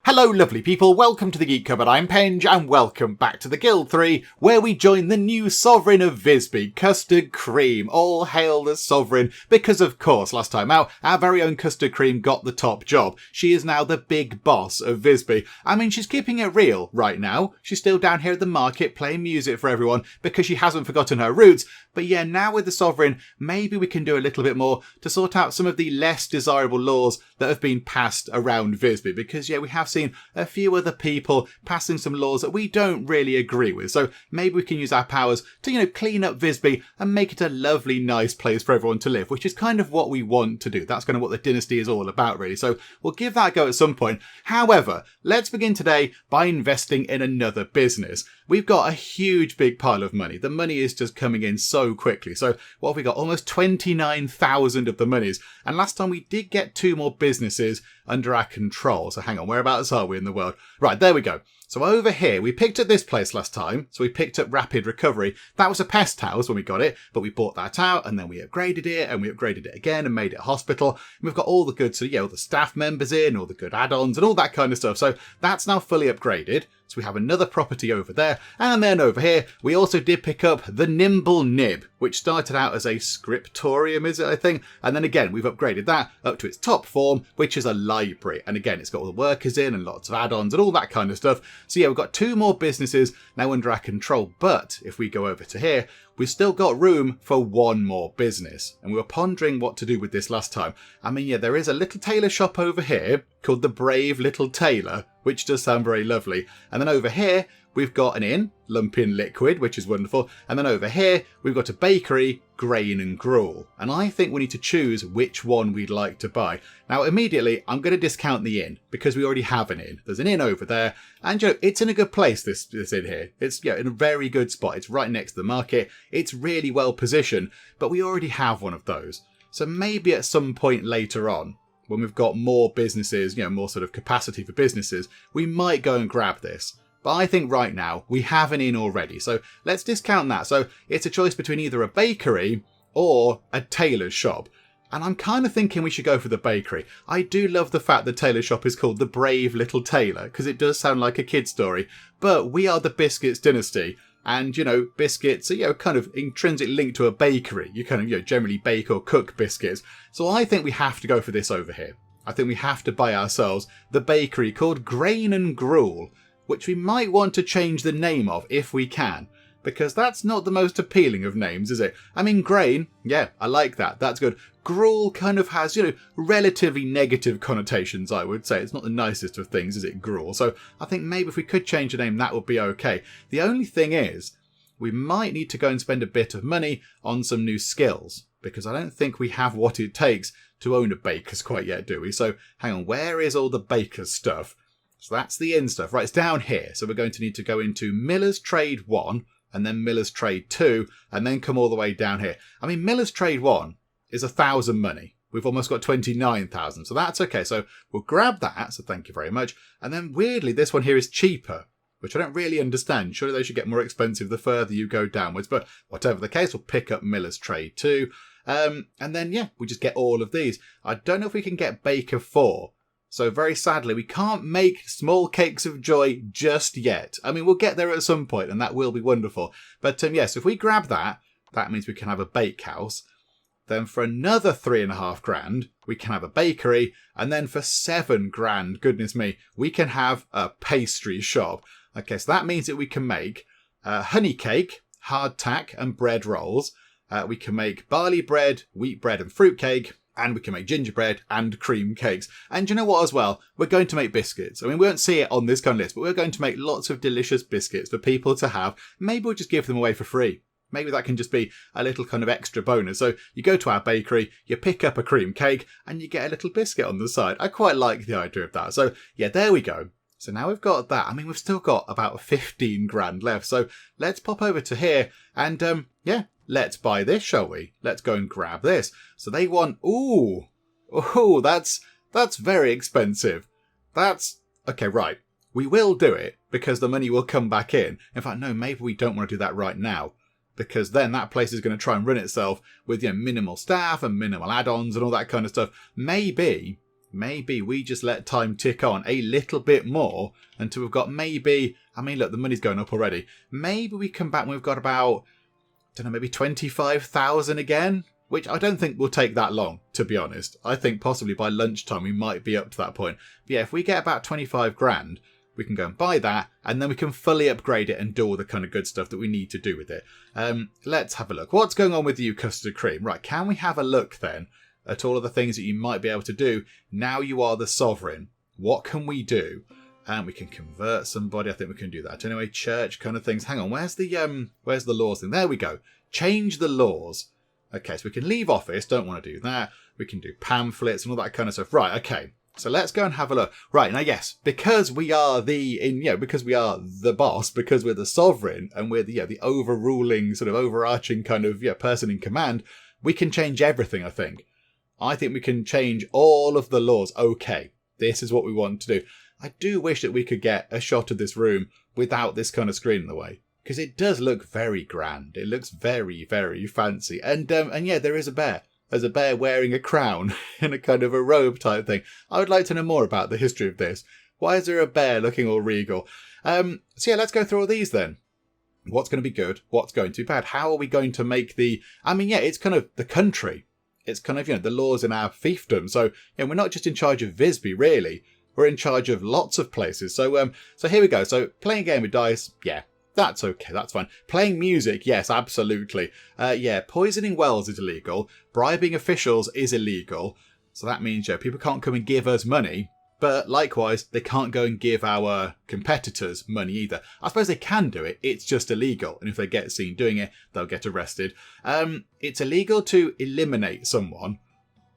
Hello lovely people, welcome to the Geek Cupboard, I'm Henge, and welcome back to the Guild 3, where we join the new sovereign of Visby, CustardCream. All hail the sovereign, because of course, last time out, our very own CustardCream got the top job. She is now the big boss of Visby. I mean, she's keeping it real right now. She's still down here at the market playing music for everyone, because she hasn't forgotten her roots. But yeah, now with the sovereign, maybe we can do a little bit more to sort out some of the less desirable laws that have been passed around Visby, because yeah, we have seen a few other people passing some laws that we don't really agree with. So maybe we can use our powers to, clean up Visby and make it a lovely, nice place for everyone to live, which is kind of what we want to do. That's kind of what the dynasty is all about, really. So we'll give that a go at some point. However, let's begin today by investing in another business. We've got a huge, big pile of money. The money is just coming in so quickly. So what have we got? Almost 29,000 of the monies. And last time we did get 2 more businesses under our control. So hang on, whereabouts are we in the world? Right, there we go. So over here, we picked up this place last time. So we picked up Rapid Recovery. That was a pest house when we got it, but we bought that out and then we upgraded it and we upgraded it again and made it a hospital. And we've got all the good, so yeah, all the staff members in, all the good add-ons and all that kind of stuff. So that's now fully upgraded. So we have another property over there. And then over here, we also did pick up the Nimble Nib, which started out as a scriptorium, is it, I think? And then again, we've upgraded that up to its top form, which is a library. And again, it's got all the workers in and lots of add-ons and all that kind of stuff. So yeah, we've got 2 more businesses now under our control. But if we go over to here, we've still got room for 1 more business. And we were pondering what to do with this last time. I mean, yeah, there is a little tailor shop over here called the Brave Little Tailor, which does sound very lovely. And then over here, we've got an inn, Lump Inn Liquid, which is wonderful. And then over here, we've got a bakery, Grain and Gruel. And I think we need to choose which one we'd like to buy. Now, immediately, I'm going to discount the inn because we already have an inn. There's an inn over there. And, it's in a good place, this inn here. It's in a very good spot. It's right next to the market. It's really well positioned. But we already have one of those. So maybe at some point later on, when we've got more businesses, more sort of capacity for businesses, we might go and grab this. But I think right now we have an inn already. So let's discount that. So it's a choice between either a bakery or a tailor's shop. And I'm kind of thinking we should go for the bakery. I do love the fact the tailor shop is called the Brave Little Tailor, because it does sound like a kid's story. But we are the Biscuits Dynasty. And, biscuits are, kind of intrinsic link to a bakery. You kind of, generally bake or cook biscuits. So I think we have to go for this over here. I think we have to buy ourselves the bakery called Grain and Gruel, which we might want to change the name of if we can. Because that's not the most appealing of names, is it? I mean, grain, yeah, I like that. That's good. Gruel kind of has, relatively negative connotations, I would say. It's not the nicest of things, is it, gruel? So I think maybe if we could change the name, that would be okay. The only thing is, we might need to go and spend a bit of money on some new skills, because I don't think we have what it takes to own a baker's quite yet, do we? So hang on, where is all the baker's stuff? So that's the inn stuff. Right, it's down here. So we're going to need to go into Miller's Trade 1, and then Miller's Trade 2, and then come all the way down here. I mean, Miller's Trade 1 is 1,000 money. We've almost got 29,000, so that's okay. So we'll grab that, so thank you very much. And then weirdly, this one here is cheaper, which I don't really understand. Surely they should get more expensive the further you go downwards, but whatever the case, we'll pick up Miller's Trade 2. And then, yeah, we just get all of these. I don't know if we can get Baker 4. So very sadly, we can't make small cakes of joy just yet. I mean, we'll get there at some point, and that will be wonderful. But yes, if we grab that, that means we can have a bakehouse. Then for another 3.5 grand, we can have a bakery. And then for 7 grand, goodness me, we can have a pastry shop. Okay, so that means that we can make honey cake, hardtack, and bread rolls. We can make barley bread, wheat bread, and fruit cake. And we can make gingerbread and cream cakes. And you know what as well? We're going to make biscuits. I mean, we won't see it on this kind of list, but we're going to make lots of delicious biscuits for people to have. Maybe we'll just give them away for free. Maybe that can just be a little kind of extra bonus. So you go to our bakery, you pick up a cream cake, and you get a little biscuit on the side. I quite like the idea of that. So yeah, there we go. So now we've got that. I mean, we've still got about 15 grand left. So let's pop over to here and yeah. Let's buy this, shall we? Let's go and grab this. So they want, ooh, that's very expensive. Okay, right. We will do it because the money will come back in. In fact, no, maybe we don't want to do that right now, because then that place is going to try and run itself with, minimal staff and minimal add-ons and all that kind of stuff. Maybe maybe we just let time tick on a little bit more until we've got maybe, I mean, look, the money's going up already. Maybe we come back and we've got about, I don't know, maybe 25,000 again, which I don't think will take that long, to be honest. I think possibly by lunchtime we might be up to that point. But yeah, if we get about 25 grand, we can go and buy that, and then we can fully upgrade it and do all the kind of good stuff that we need to do with it. Let's have a look. What's going on with you, Custard Cream? Right, can we have a look then at all of the things that you might be able to do now you are the sovereign? What can we do? We can convert somebody. I think we can do that. Anyway, church kind of things. Hang on, where's the laws thing? There we go. Change the laws. Okay, so we can leave office. Don't want to do that. We can do pamphlets and all that kind of stuff. Right, okay. So let's go and have a look. Right, now yes, because we are because we are the boss, because we're the sovereign, and we're the overruling, sort of overarching kind of person in command, we can change everything, I think. I think we can change all of the laws. Okay, this is what we want to do. I do wish that we could get a shot of this room without this kind of screen in the way, because it does look very grand. It looks very, very fancy. And yeah, there is a bear. There's a bear wearing a crown in a kind of a robe type thing. I would like to know more about the history of this. Why is there a bear looking all regal? So yeah, let's go through all these then. What's going to be good? What's going to be bad? How are we going to make it's kind of the country. It's kind of, the laws in our fiefdom. So, we're not just in charge of Visby, really. We're in charge of lots of places. So, so here we go. So playing a game with dice, yeah. That's okay, that's fine. Playing music, yes, absolutely. Yeah, poisoning wells is illegal. Bribing officials is illegal. So that means, people can't come and give us money. But likewise, they can't go and give our competitors money either. I suppose they can do it, it's just illegal. And if they get seen doing it, they'll get arrested. It's illegal to eliminate someone.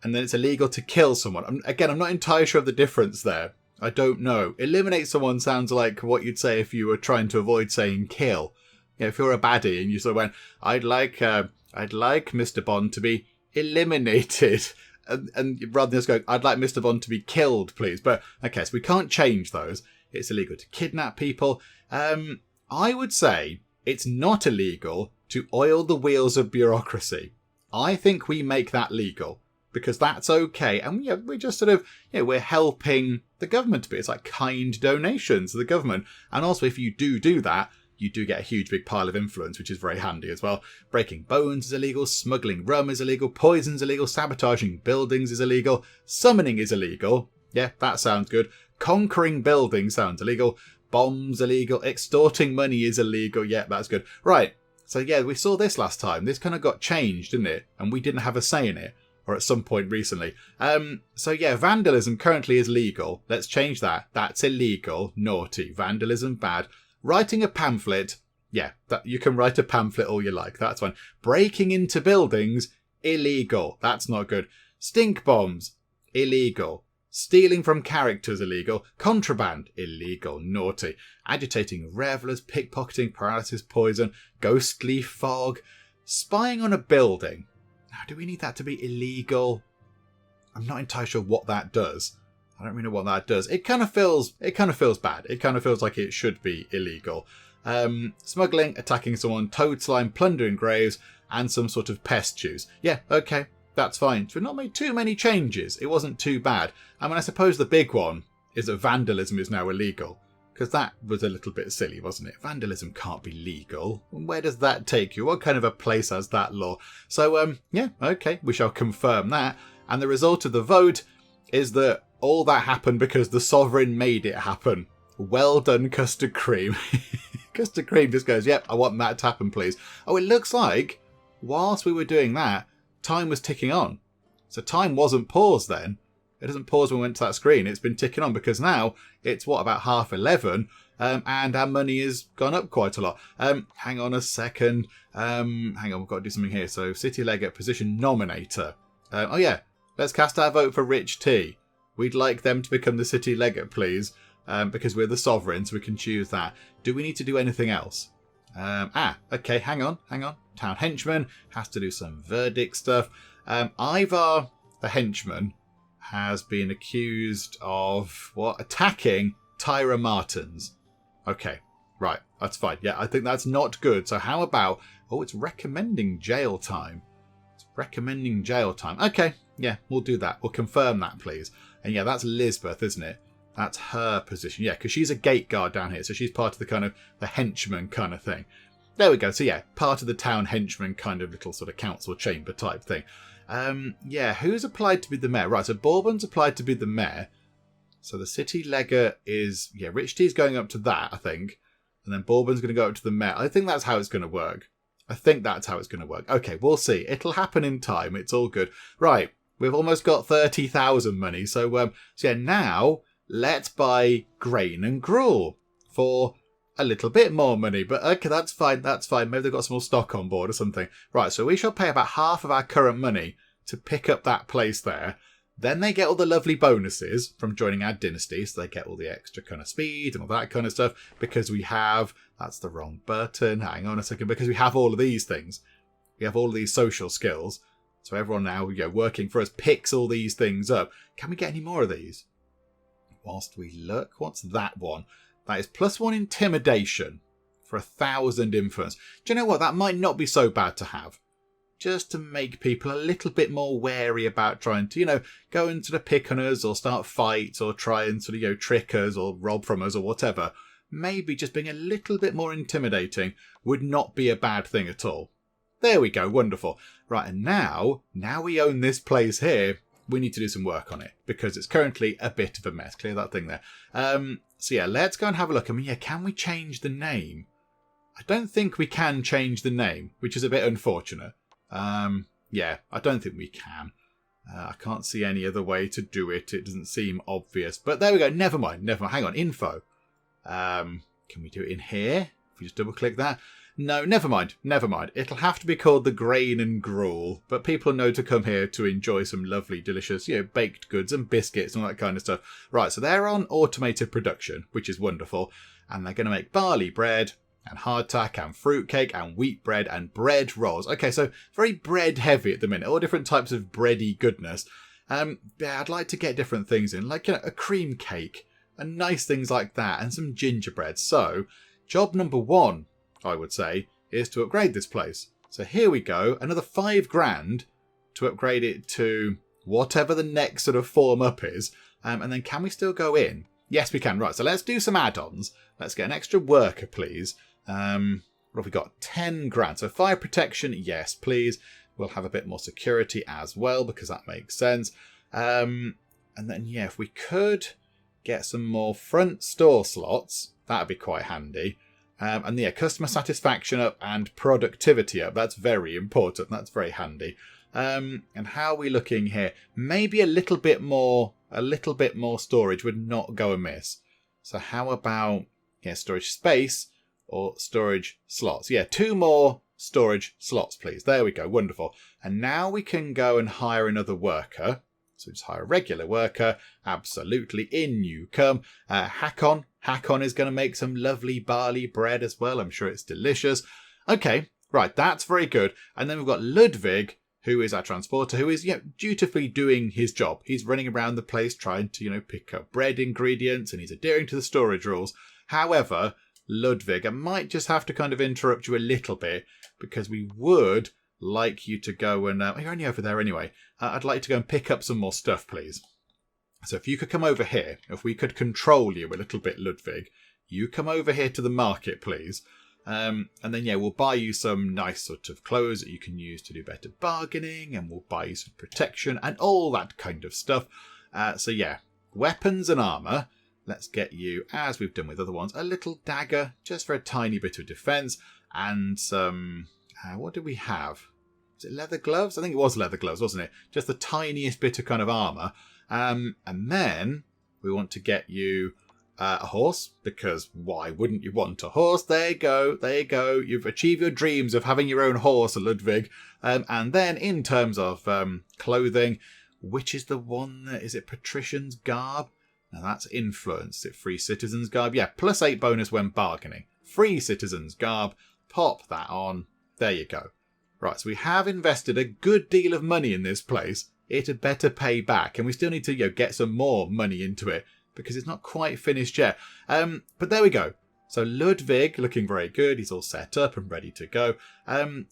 And then it's illegal to kill someone. I'm not entirely sure of the difference there. I don't know. Eliminate someone sounds like what you'd say if you were trying to avoid saying kill. If you're a baddie and you sort of went, I'd like Mr. Bond to be eliminated. And rather than just going, I'd like Mr. Bond to be killed, please. But, okay, so we can't change those. It's illegal to kidnap people. I would say it's not illegal to oil the wheels of bureaucracy. I think we make that legal. Because that's okay. And we're just sort of, we're helping the government a bit. It's like kind donations to the government. And also, if you do that, you do get a huge big pile of influence, which is very handy as well. Breaking bones is illegal. Smuggling rum is illegal. Poison's illegal. Sabotaging buildings is illegal. Summoning is illegal. Yeah, that sounds good. Conquering buildings sounds illegal. Bombs illegal. Extorting money is illegal. Yeah, that's good. Right. So yeah, we saw this last time. This kind of got changed, didn't it? And we didn't have a say in it. Or at some point recently. So yeah, vandalism currently is legal. Let's change that. That's illegal. Naughty. Vandalism, bad. Writing a pamphlet. Yeah, that you can write a pamphlet all you like. That's fine. Breaking into buildings. Illegal. That's not good. Stink bombs. Illegal. Stealing from characters. Illegal. Contraband. Illegal. Naughty. Agitating revelers. Pickpocketing. Paralysis poison. Ghostly fog. Spying on a building. Now, do we need that to be illegal? I'm not entirely sure what that does. I don't really know what that does. It kind of feels bad. It kind of feels like it should be illegal. Smuggling, attacking someone, toad slime, plundering graves, and some sort of pest juice. Yeah, okay, that's fine. So we've not made too many changes. It wasn't too bad. I mean, I suppose the big one is that vandalism is now illegal. Because that was a little bit silly, wasn't it? Vandalism can't be legal. Where does that take you? What kind of a place has that law? So, yeah, okay, we shall confirm that. And the result of the vote is that all that happened because the sovereign made it happen. Well done, Custard Cream. Custard Cream just goes, yep, I want that to happen, please. Oh, it looks like whilst we were doing that, time was ticking on. So time wasn't paused then. It doesn't pause when we went to that screen. It's been ticking on because now it's, about 11:30, and our money has gone up quite a lot. Hang on a second. Hang on, we've got to do something here. So, City Legate Position Nominator. Oh yeah, let's cast our vote for Rich T. We'd like them to become the City Legate, please, because we're the sovereign, so we can choose that. Do we need to do anything else? Okay, hang on. Town Henchman has to do some verdict stuff. Ivar, the henchman, has been accused of, attacking Tyra Martins. Okay, right, that's fine. Yeah, I think that's not good. So how about, it's recommending jail time. Okay, Yeah, we'll do that. We'll confirm that, please. And yeah, that's Lisbeth, isn't it? That's her position. Yeah, because she's a gate guard down here. So she's part of the kind of the henchman kind of thing. There we go. So yeah, part of the town henchman kind of little sort of council chamber type thing. Yeah, who's applied to be the mayor? Right, so Bourbon's applied to be the mayor. So the city legate is, yeah, Rich T's going up to that, I think. And then Bourbon's going to go up to the mayor. I think that's how it's going to work. Okay, we'll see. It'll happen in time. It's all good. Right, we've almost got 30,000 money. So yeah, now let's buy grain and gruel for a little bit more money. But okay, that's fine. Maybe they've got some more stock on board or something. Right, so we shall pay about half of our current money to pick up that place there. Then they get all the lovely bonuses from joining our dynasty. So they get all the extra kind of speed and all that kind of stuff because we have... That's the wrong button. Hang on a second. Because we have all of these things. We have all of these social skills. So everyone now, working for us picks all these things up. Can we get any more of these? Whilst we look, what's that one? That is +1 intimidation for 1,000 influence. Do you know what? That might not be so bad to have. Just to make people a little bit more wary about trying to, go and sort of pick on us or start fights or try and sort of, trick us or rob from us or whatever. Maybe just being a little bit more intimidating would not be a bad thing at all. There we go. Wonderful. Right, and now we own this place here. We need to do some work on it because it's currently a bit of a mess. Clear that thing there. So yeah, let's go and have a look. I mean, yeah, can we change the name? I don't think we can change the name, which is a bit unfortunate. Yeah, I don't think we can. I can't see any other way to do it. It doesn't seem obvious. But there we go. Never mind. Hang on. Info. Can we do it in here? If we just double click that. No, never mind. It'll have to be called the Grain and Gruel. But people know to come here to enjoy some lovely, delicious, baked goods and biscuits and all that kind of stuff. Right, so they're on automated production, which is wonderful. And they're going to make barley bread and hardtack and fruitcake and wheat bread and bread rolls. Okay, so very bread heavy at the minute. All different types of bready goodness. Yeah, I'd like to get different things in, like a cream cake and nice things like that and some gingerbread. So, job number 1, I would say, is to upgrade this place. So here we go. Another 5 grand to upgrade it to whatever the next sort of form up is. And then can we still go in? Yes, we can. Right, so let's do some add-ons. Let's get an extra worker, please. What have we got? 10 grand. So fire protection, yes, please. We'll have a bit more security as well because that makes sense. And then, yeah, if we could get some more front store slots, that would be quite handy. And yeah, customer satisfaction up and productivity up. That's very important. That's very handy. And how are we looking here? Maybe a little bit more storage would not go amiss. So how about storage space or storage slots? Yeah, 2 more storage slots, please. There we go. Wonderful. And now we can go and hire another worker. So just hire a regular worker. Absolutely. In you come. Hakon. Hakon is going to make some lovely barley bread as well. I'm sure it's delicious. Okay, right. That's very good. And then we've got Ludwig, who is our transporter, who is dutifully doing his job. He's running around the place trying to pick up bread ingredients and he's adhering to the storage rules. However, Ludwig, I might just have to kind of interrupt you a little bit because we would like you to go and... you're only over there anyway. I'd like to go and pick up some more stuff, please. So if you could come over here, if we could control you a little bit, Ludwig, you come over here to the market, please. And then, we'll buy you some nice sort of clothes that you can use to do better bargaining, and we'll buy you some protection and all that kind of stuff. So, weapons and armour. Let's get you, as we've done with other ones, a little dagger, just for a tiny bit of defence, and some... what did we have? Was it leather gloves? I think it was leather gloves, wasn't it? Just the tiniest bit of kind of armour. And then we want to get you a horse, because why wouldn't you want a horse? There you go. You've achieved your dreams of having your own horse, Ludwig. And then in terms of clothing, which is the one that, is it patrician's garb? Now that's influence. Is it free citizen's garb? Yeah, +8 bonus when bargaining. Free citizen's garb. Pop that on. There you go. Right, so we have invested a good deal of money in this place. It had better pay back, and we still need to get some more money into it because it's not quite finished yet. But there we go. So Ludwig looking very good. He's all set up and ready to go.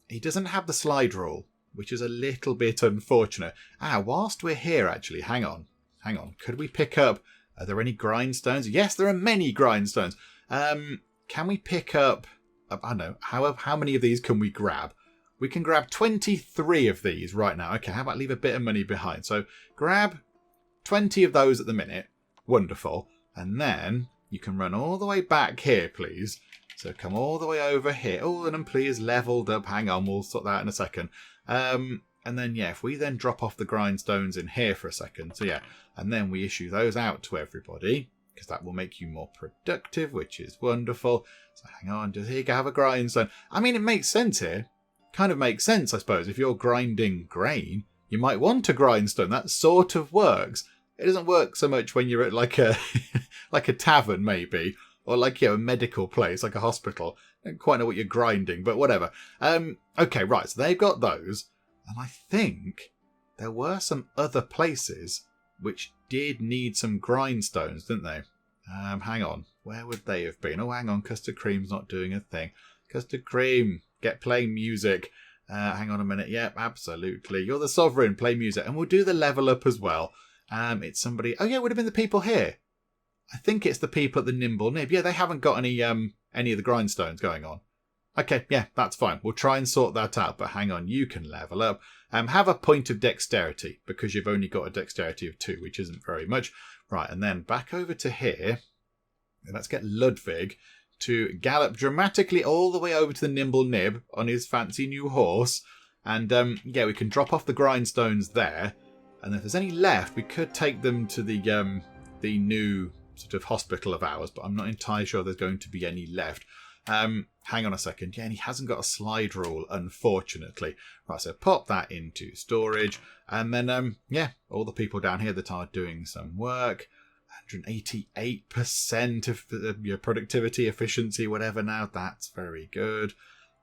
He doesn't have the slide rule. which is a little bit unfortunate. Whilst we're here, actually, hang on. Could we pick up... Are there any grindstones? Yes, there are many grindstones. Can we pick up... I don't know. How many of these can we grab? We can grab 23 of these right now. Okay, how about leave a bit of money behind? So grab 20 of those at the minute. Wonderful. And then you can run all the way back here, please. So come all the way over here. Oh, and please leveled up. Hang on, we'll sort that out in a second. And then, yeah, if we then drop off the grindstones in here for a second. So, yeah, and then we issue those out to everybody because that will make you more productive, which is wonderful. So hang on, just here you go, have a grindstone. I mean, it makes sense here. Kind of makes sense, I suppose. If you're grinding grain, you might want a grindstone. That sort of works. It doesn't work so much when you're at like a like a tavern, maybe, or like, a medical place, like a hospital. I don't quite know what you're grinding, but whatever. Okay, right, so they've got those. And I think there were some other places which did need some grindstones, didn't they? Hang on. Where would they have been? Oh, hang on. CustardCream's not doing a thing. CustardCream, get playing music. Hang on a minute. Yep, absolutely. You're the sovereign. Play music. And we'll do the level up as well. It's somebody... Oh, yeah, it would have been the people here. I think it's the people at the Nimble Nib. Yeah, they haven't got any of the grindstones going on. Okay, yeah, that's fine. We'll try and sort that out. But hang on, you can level up. Have a point of dexterity because you've only got a dexterity of 2, which isn't very much. Right, and then back over to here. And let's get Ludwig to gallop dramatically all the way over to the Nimble Nib on his fancy new horse. And yeah, we can drop off the grindstones there. And if there's any left, we could take them to the new sort of hospital of ours. But I'm not entirely sure there's going to be any left. Hang on a second. Yeah, and he hasn't got a slide rule, unfortunately. Right, so pop that into storage. And then, yeah, all the people down here that are doing some work. 188% of your productivity, efficiency, whatever now. That's very good.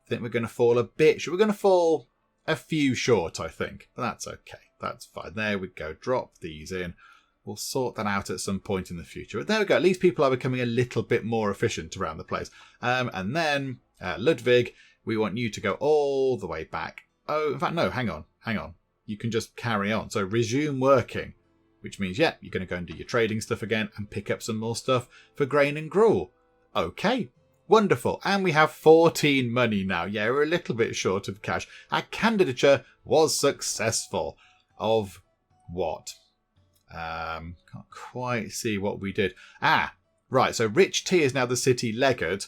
I think we're going to fall a bit. We're going to fall a few short, I think. But that's okay. That's fine. There we go. Drop these in. We'll sort that out at some point in the future. But there we go. At least people are becoming a little bit more efficient around the place. And then, Ludwig, we want you to go all the way back. Oh, in fact, no, hang on. You can just carry on. So resume working, which means, yeah, you're going to go and do your trading stuff again and pick up some more stuff for grain and gruel. Okay, wonderful. And we have 14 money now. Yeah, we're a little bit short of cash. Our candidature was successful. Of what? Can't quite see what we did. Right, so Rich T is now the city legate,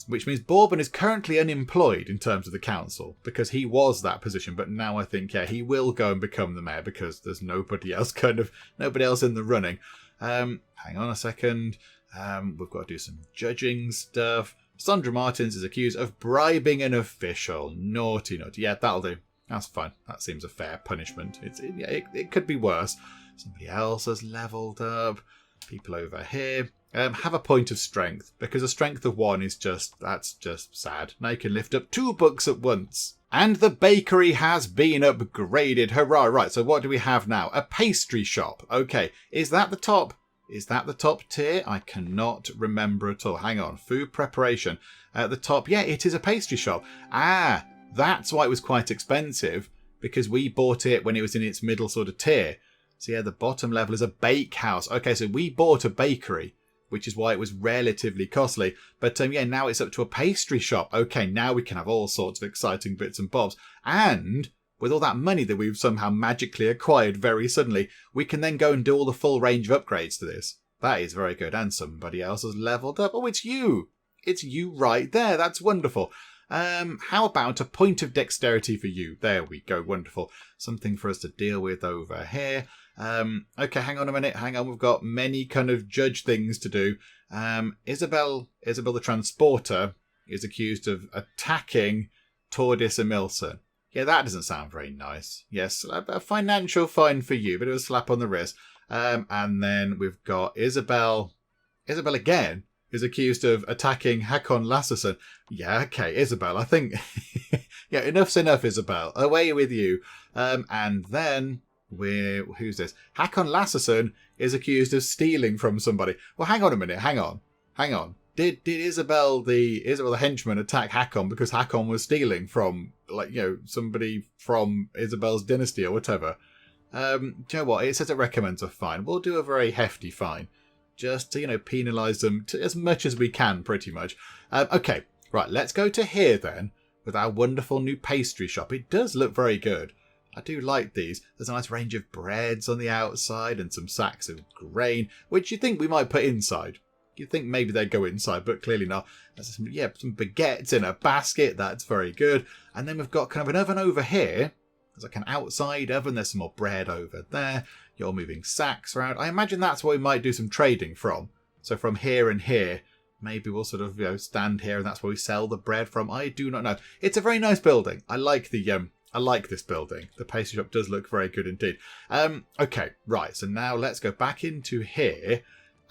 which means Bourbon is currently unemployed in terms of the council because he was that position, but now I think, yeah, he will go and become the mayor because there's nobody else in the running. Hang on a second. We've got to do some judging stuff. Sandra Martins is accused of bribing an official. Naughty. Yeah, that'll do. That's fine. That seems a fair punishment. It could be worse. Somebody else has leveled up. People over here. Have a point of strength, because a strength of 1 is that's just sad. Now you can lift up 2 books at once. And the bakery has been upgraded. Hurrah. Right, so what do we have now? A pastry shop. Okay, is that the top? Is that the top tier? I cannot remember at all. Hang on. Food preparation. At the top, yeah, it is a pastry shop. That's why it was quite expensive, because we bought it when it was in its middle sort of tier. So yeah, the bottom level is a bakehouse. Okay, so we bought a bakery, which is why it was relatively costly. But yeah, now it's up to a pastry shop. Okay, now we can have all sorts of exciting bits and bobs. And with all that money that we've somehow magically acquired very suddenly, we can then go and do all the full range of upgrades to this. That is very good. And somebody else has leveled up. Oh, it's you. It's you right there. That's wonderful. How about a point of dexterity for you? There we go. Wonderful. Something for us to deal with over here. Okay, hang on a minute. Hang on. We've got many kind of judge things to do. Isabel the transporter is accused of attacking Tordis and Milson. Yeah, that doesn't sound very nice. Yes, a financial fine for you, but it was a slap on the wrist. And then we've got Isabel again is accused of attacking Hakon Lasserson. Yeah, okay, Isabel, I think... yeah, enough's enough, Isabel. Away with you. And then... who's this? Hakon Lasserson is accused of stealing from somebody. Well, hang on a minute. Hang on. Did Isabel the henchman attack Hakon because Hakon was stealing from like, somebody from Isabel's dynasty or whatever. Do you know what? It says it recommends a fine. We'll do a very hefty fine. Just to, penalise them as much as we can, pretty much. Okay, right, let's go to here then, with our wonderful new pastry shop. It does look very good. I do like these. There's a nice range of breads on the outside and some sacks of grain, which you'd think we might put inside. You'd think maybe they'd go inside, but clearly not. There's some baguettes in a basket. That's very good. And then we've got kind of an oven over here. There's like an outside oven. There's some more bread over there. You're moving sacks around. I imagine that's where we might do some trading from. So from here and here, maybe we'll sort of stand here and that's where we sell the bread from. I do not know. It's a very nice building. I like this building. The pastry shop does look very good indeed. Okay, right. So now let's go back into here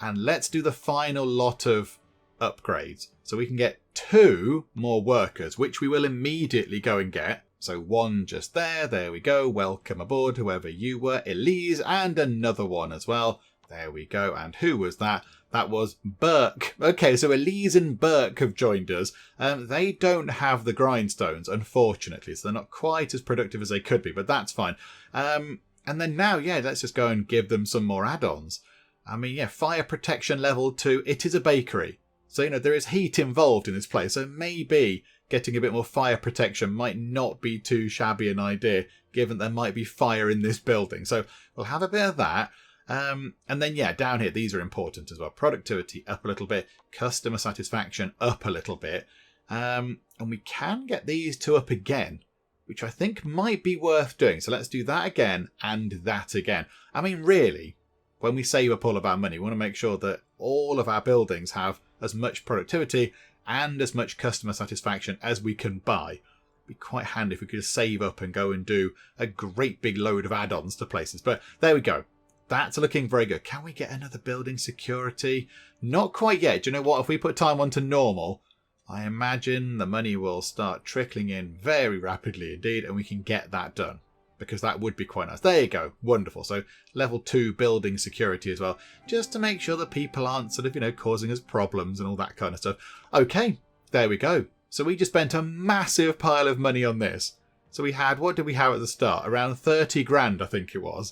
and let's do the final lot of upgrades. So we can get 2 more workers, which we will immediately go and get. So 1 just there. There we go. Welcome aboard, whoever you were. Elise, and another one as well. There we go. And who was that? That was Burke. Okay, so Elise and Burke have joined us. They don't have the grindstones, unfortunately, so they're not quite as productive as they could be, but that's fine. And then now, let's just go and give them some more add-ons. I mean, fire protection level 2. It is a bakery. So, there is heat involved in this place. So maybe getting a bit more fire protection might not be too shabby an idea, given there might be fire in this building. So we'll have a bit of that. And then, down here, these are important as well. Productivity up a little bit. Customer satisfaction up a little bit. And we can get these 2 up again, which I think might be worth doing. So let's do that again and that again. I mean, really, when we save up all of our money, we want to make sure that all of our buildings have as much productivity and as much customer satisfaction as we can buy. It'd be quite handy if we could just save up and go and do a great big load of add-ons to places. But there we go. That's looking very good. Can we get another building security? Not quite yet. Do you know what? If we put time on to normal, I imagine the money will start trickling in very rapidly indeed, and we can get that done. Because that would be quite nice. There you go. Wonderful. So level 2 building security as well. Just to make sure that people aren't sort of, causing us problems and all that kind of stuff. Okay. There we go. So we just spent a massive pile of money on this. So we had, what did we have at the start? Around 30 grand, I think it was.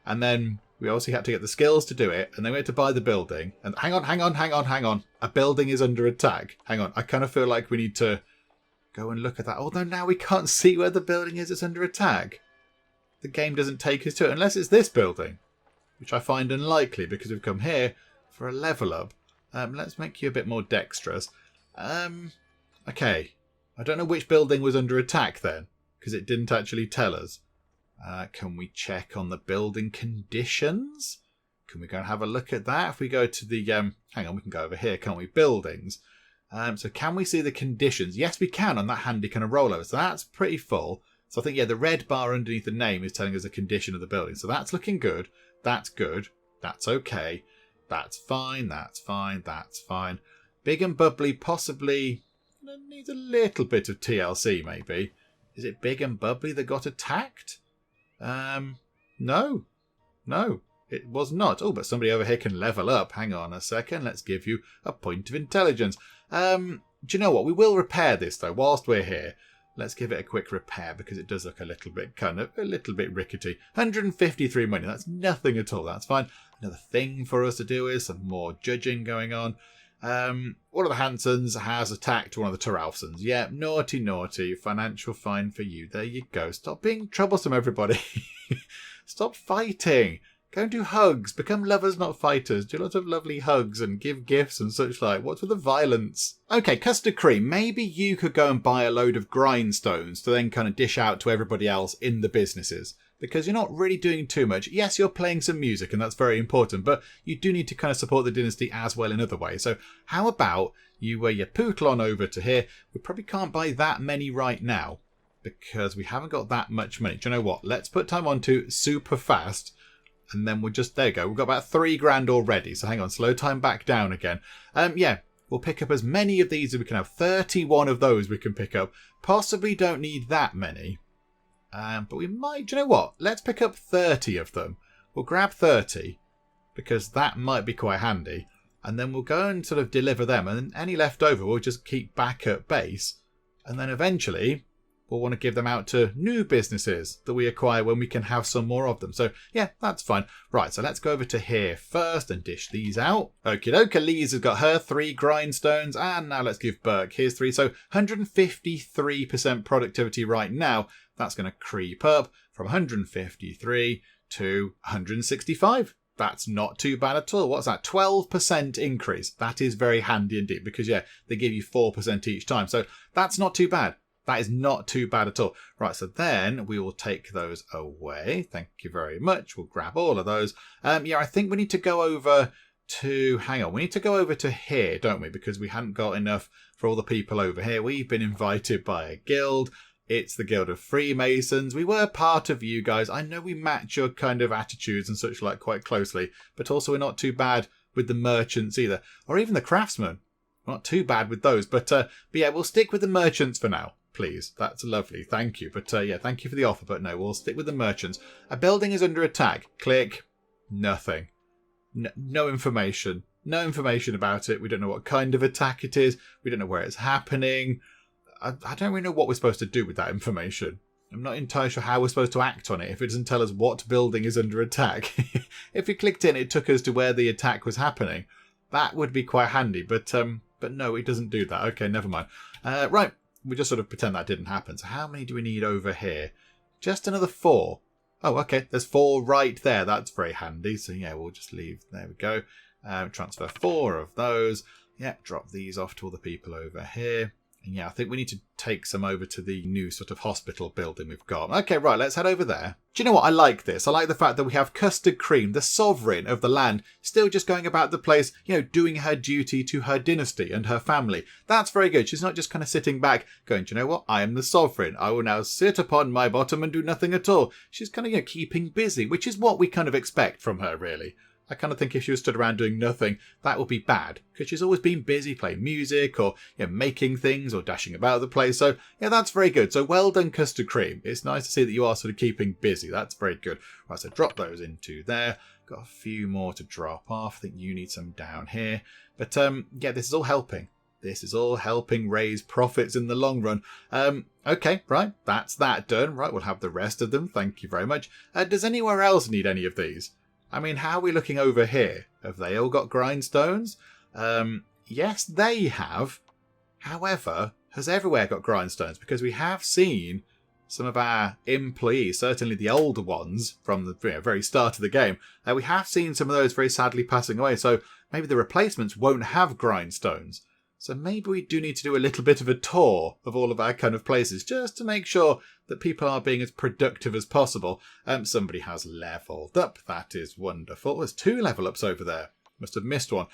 And then we obviously had to get the skills to do it. And then we had to buy the building. And hang on. A building is under attack. Hang on. I kind of feel like we need to go and look at that. Although now we can't see where the building is that's under attack. The game doesn't take us to it unless it's this building, which I find unlikely because we've come here for a level up. Let's make you a bit more dexterous. Okay. I don't know which building was under attack then, because it didn't actually tell us. Can we check on the building conditions? Can we go and have a look at that? If we go to the... hang on, we can go over here, can't we? Buildings. So can we see the conditions? Yes, we can on that handy kind of rollover. So that's pretty full. So I think, the red bar underneath the name is telling us the condition of the building. So that's looking good. That's good. That's okay. That's fine. That's fine. That's fine. Big and bubbly possibly needs a little bit of TLC maybe. Is it big and bubbly that got attacked? No. No, it was not. Oh, but somebody over here can level up. Hang on a second. Let's give you a point of intelligence. Do you know what? We will repair this though whilst we're here. Let's give it a quick repair because it does look a little bit rickety. 153 money. That's nothing at all. That's fine. Another thing for us to do is some more judging going on. One of the Hansons has attacked one of the Teralfsons. Yeah, naughty. Financial fine for you. There you go. Stop being troublesome, everybody. Stop fighting. Go and do hugs. Become lovers, not fighters. Do lots of lovely hugs and give gifts and such like. What's with the violence? Okay, CustardCream. Maybe you could go and buy a load of grindstones to then kind of dish out to everybody else in the businesses. Because you're not really doing too much. Yes, you're playing some music and that's very important. But you do need to kind of support the dynasty as well in other ways. So how about you pootle on over to here. We probably can't buy that many right now. Because we haven't got that much money. Do you know what? Let's put time on to super fast. And then we'll just, there you go. We've got about 3 grand already. So hang on, slow time back down again. We'll pick up as many of these as we can have. 31 of those we can pick up. Possibly don't need that many. But we might, do you know what? Let's pick up 30 of them. We'll grab 30 because that might be quite handy. And then we'll go and sort of deliver them. And then any left over we'll just keep back at base. And then eventually we'll want to give them out to new businesses that we acquire when we can have some more of them. So yeah, that's fine. Right, so let's go over to here first and dish these out. Okie doke, Elise has got her 3 grindstones, and now let's give Burke his 3. So 153% productivity right now. That's going to creep up from 153 to 165. That's not too bad at all. What's that? 12% increase. That is very handy indeed because, yeah, they give you 4% each time. So that's not too bad. That is not too bad at all. Right, so then we will take those away. Thank you very much. We'll grab all of those. Yeah, I think we need to go over to... Hang on. We need to go over to here, don't we? Because we hadn't got enough for all the people over here. We've been invited by a guild. It's the Guild of Freemasons. We were part of you guys. I know we match your kind of attitudes and such like quite closely, but also we're not too bad with the merchants either, or even the craftsmen. Not too bad with those, but yeah, we'll stick with the merchants for now, please. That's lovely. Thank you. But yeah, thank you for the offer, but no, we'll stick with the merchants. A building is under attack. Click. Nothing. No information. No information about it. We don't know what kind of attack it is. We don't know where it's happening. I don't really know what we're supposed to do with that information. I'm not entirely sure how we're supposed to act on it if it doesn't tell us what building is under attack. If we clicked in, it took us to where the attack was happening. That would be quite handy, but no, it doesn't do that. Okay, never mind. Right, we just sort of pretend that didn't happen. So how many do we need over here? Just another 4. Oh, okay, there's 4 right there. That's very handy. So yeah, we'll just leave. There we go. Transfer 4 of those. Yeah, drop these off to all the people over here. And yeah, I think we need to take some over to the new sort of hospital building we've got. Okay, right, let's head over there. Do you know what? I like this. I like the fact that we have CustardCream, the sovereign of the land, still just going about the place, you know, doing her duty to her dynasty and her family. That's very good. She's not just kind of sitting back going, do you know what? I am the sovereign. I will now sit upon my bottom and do nothing at all. She's kind of, you know, keeping busy, which is what we kind of expect from her, really. I kind of think if she was stood around doing nothing, that would be bad, because she's always been busy playing music or, you know, making things or dashing about the place. So, yeah, that's very good. So well done, CustardCream. It's nice to see that you are sort of keeping busy. That's very good. Right, so drop those into there. Got a few more to drop off. I think you need some down here. But, yeah, this is all helping. This is all helping raise profits in the long run. Okay, right, that's that done. Right, we'll have the rest of them. Thank you very much. Does anywhere else need any of these? I mean, how are we looking over here? Have they all got grindstones? Yes, they have. However, has everywhere got grindstones? Because we have seen some of our employees, certainly the older ones from the very start of the game, we have seen some of those very sadly passing away. So maybe the replacements won't have grindstones. So maybe we do need to do a little bit of a tour of all of our kind of places just to make sure that people are being as productive as possible. Somebody has leveled up. That is wonderful. There's 2 level ups over there. Must have missed one.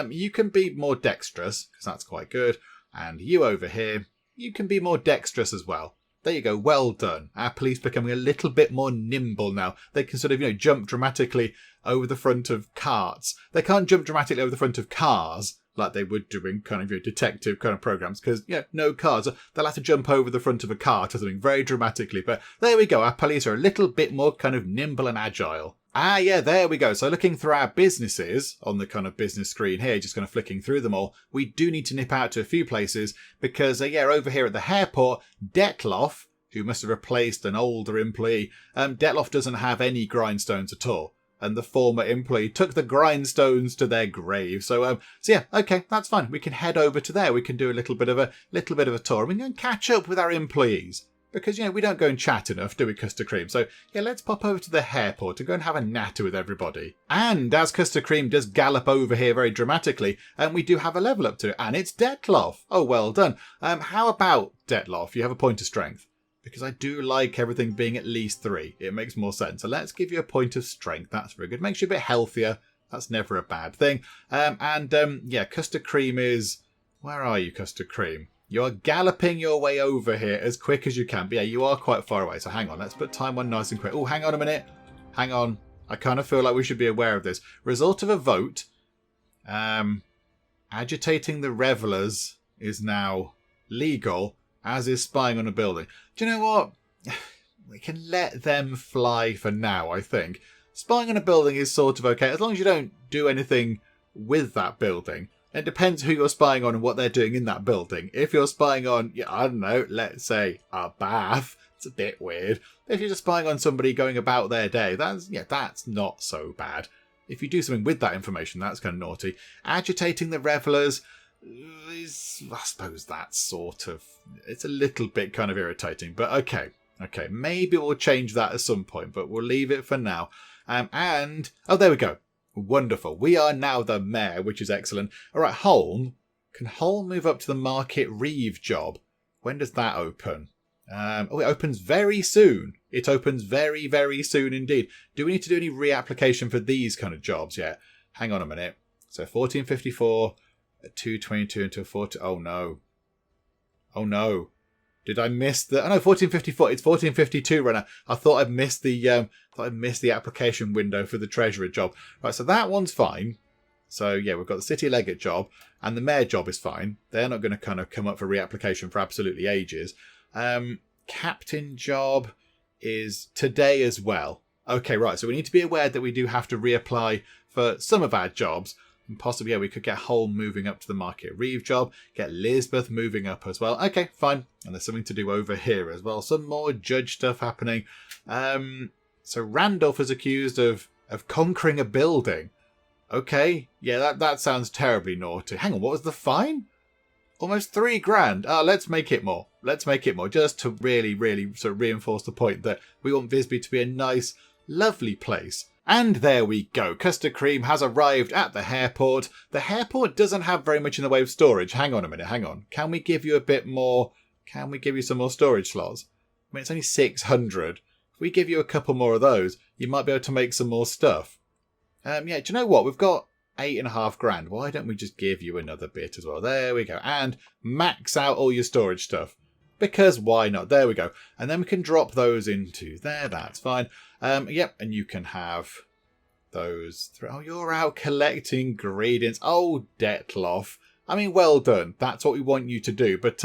You can be more dexterous, because that's quite good. And you over here, you can be more dexterous as well. There you go. Well done. Our police becoming a little bit more nimble now. They can sort of, you know, jump dramatically over the front of carts. They can't jump dramatically over the front of cars like they would do in kind of your detective kind of programs, because, you know, no cars. They'll have to jump over the front of a car to something very dramatically. But there we go. Our police are a little bit more kind of nimble and agile. Ah, yeah, there we go. So looking through our businesses on the kind of business screen here, just kind of flicking through them all, we do need to nip out to a few places because, yeah, over here at the Hairport, Detloff, who must have replaced an older employee, Detloff doesn't have any grindstones at all. And the former employee took the grindstones to their grave. So yeah, okay, that's fine. We can head over to there. We can do a little bit of a tour. We can catch up with our employees. Because, you know, we don't go and chat enough, do we, CustardCream? So, yeah, let's pop over to the Hairport and go and have a natter with everybody. And as CustardCream does gallop over here very dramatically, we do have a level up to it, and it's Detloff. Oh, well done. How about Detloff? You have a point of strength. Because I do like everything being at least 3. It makes more sense. So let's give you a point of strength. That's very good. Makes you a bit healthier. That's never a bad thing. Yeah, CustardCream is... Where are you, CustardCream? You're galloping your way over here as quick as you can. But yeah, you are quite far away. So hang on. Let's put time on nice and quick. Oh, hang on a minute. Hang on. I kind of feel like we should be aware of this. Result of a vote. Agitating the revelers is now legal, as is spying on a building. Do you know what? We can let them fly for now, I think. Spying on a building is sort of okay, as long as you don't do anything with that building. It depends who you're spying on and what they're doing in that building. If you're spying on, yeah, I don't know, let's say a bath, it's a bit weird. If you're just spying on somebody going about their day, that's not so bad. If you do something with that information, that's kind of naughty. Agitating the revellers is, I suppose that's sort of, it's a little bit kind of irritating, but okay. Okay, maybe we'll change that at some point, but we'll leave it for now. And, oh, there we go. Wonderful. We are now the mayor, which is excellent. All right, Holm. Can Holm move up to the Market Reeve job? When does that open? It opens very soon. It opens very, very soon indeed. Do we need to do any reapplication for these kind of jobs yet? Hang on a minute. So 1454, 222 until 40. Oh, no. Oh, no. Did I miss the... Oh, no, 1454. It's 1452 right now. I thought I'd missed the application window for the treasurer job. Right, so that one's fine. So, yeah, we've got the city legate job, and the mayor job is fine. They're not going to kind of come up for reapplication for absolutely ages. Captain job is today as well. Okay, right, so we need to be aware that we do have to reapply for some of our jobs. And possibly, yeah, we could get Holm moving up to the Market Reeve job, get Lisbeth moving up as well. Okay, fine. And there's something to do over here as well. Some more judge stuff happening. So Randolph is accused of conquering a building. Okay, yeah, that sounds terribly naughty. Hang on, what was the fine? Almost $3,000. Let's make it more. Let's make it more, just to really, really sort of reinforce the point that we want Visby to be a nice, lovely place. And there we go. CustardCream has arrived at the hairport. The hairport doesn't have very much in the way of storage. Hang on a minute, hang on. Can we give you a bit more? Can we give you some more storage slots? I mean, it's only 600. If we give you a couple more of those, you might be able to make some more stuff. Yeah, do you know what? We've got $8,500. Why don't we just give you another bit as well? There we go. And max out all your storage stuff. Because why not? There we go. And then we can drop those into there. That's fine. Yep. And you can have those. Oh, you're out collecting ingredients. Oh, Detloff. I mean, well done. That's what we want you to do. But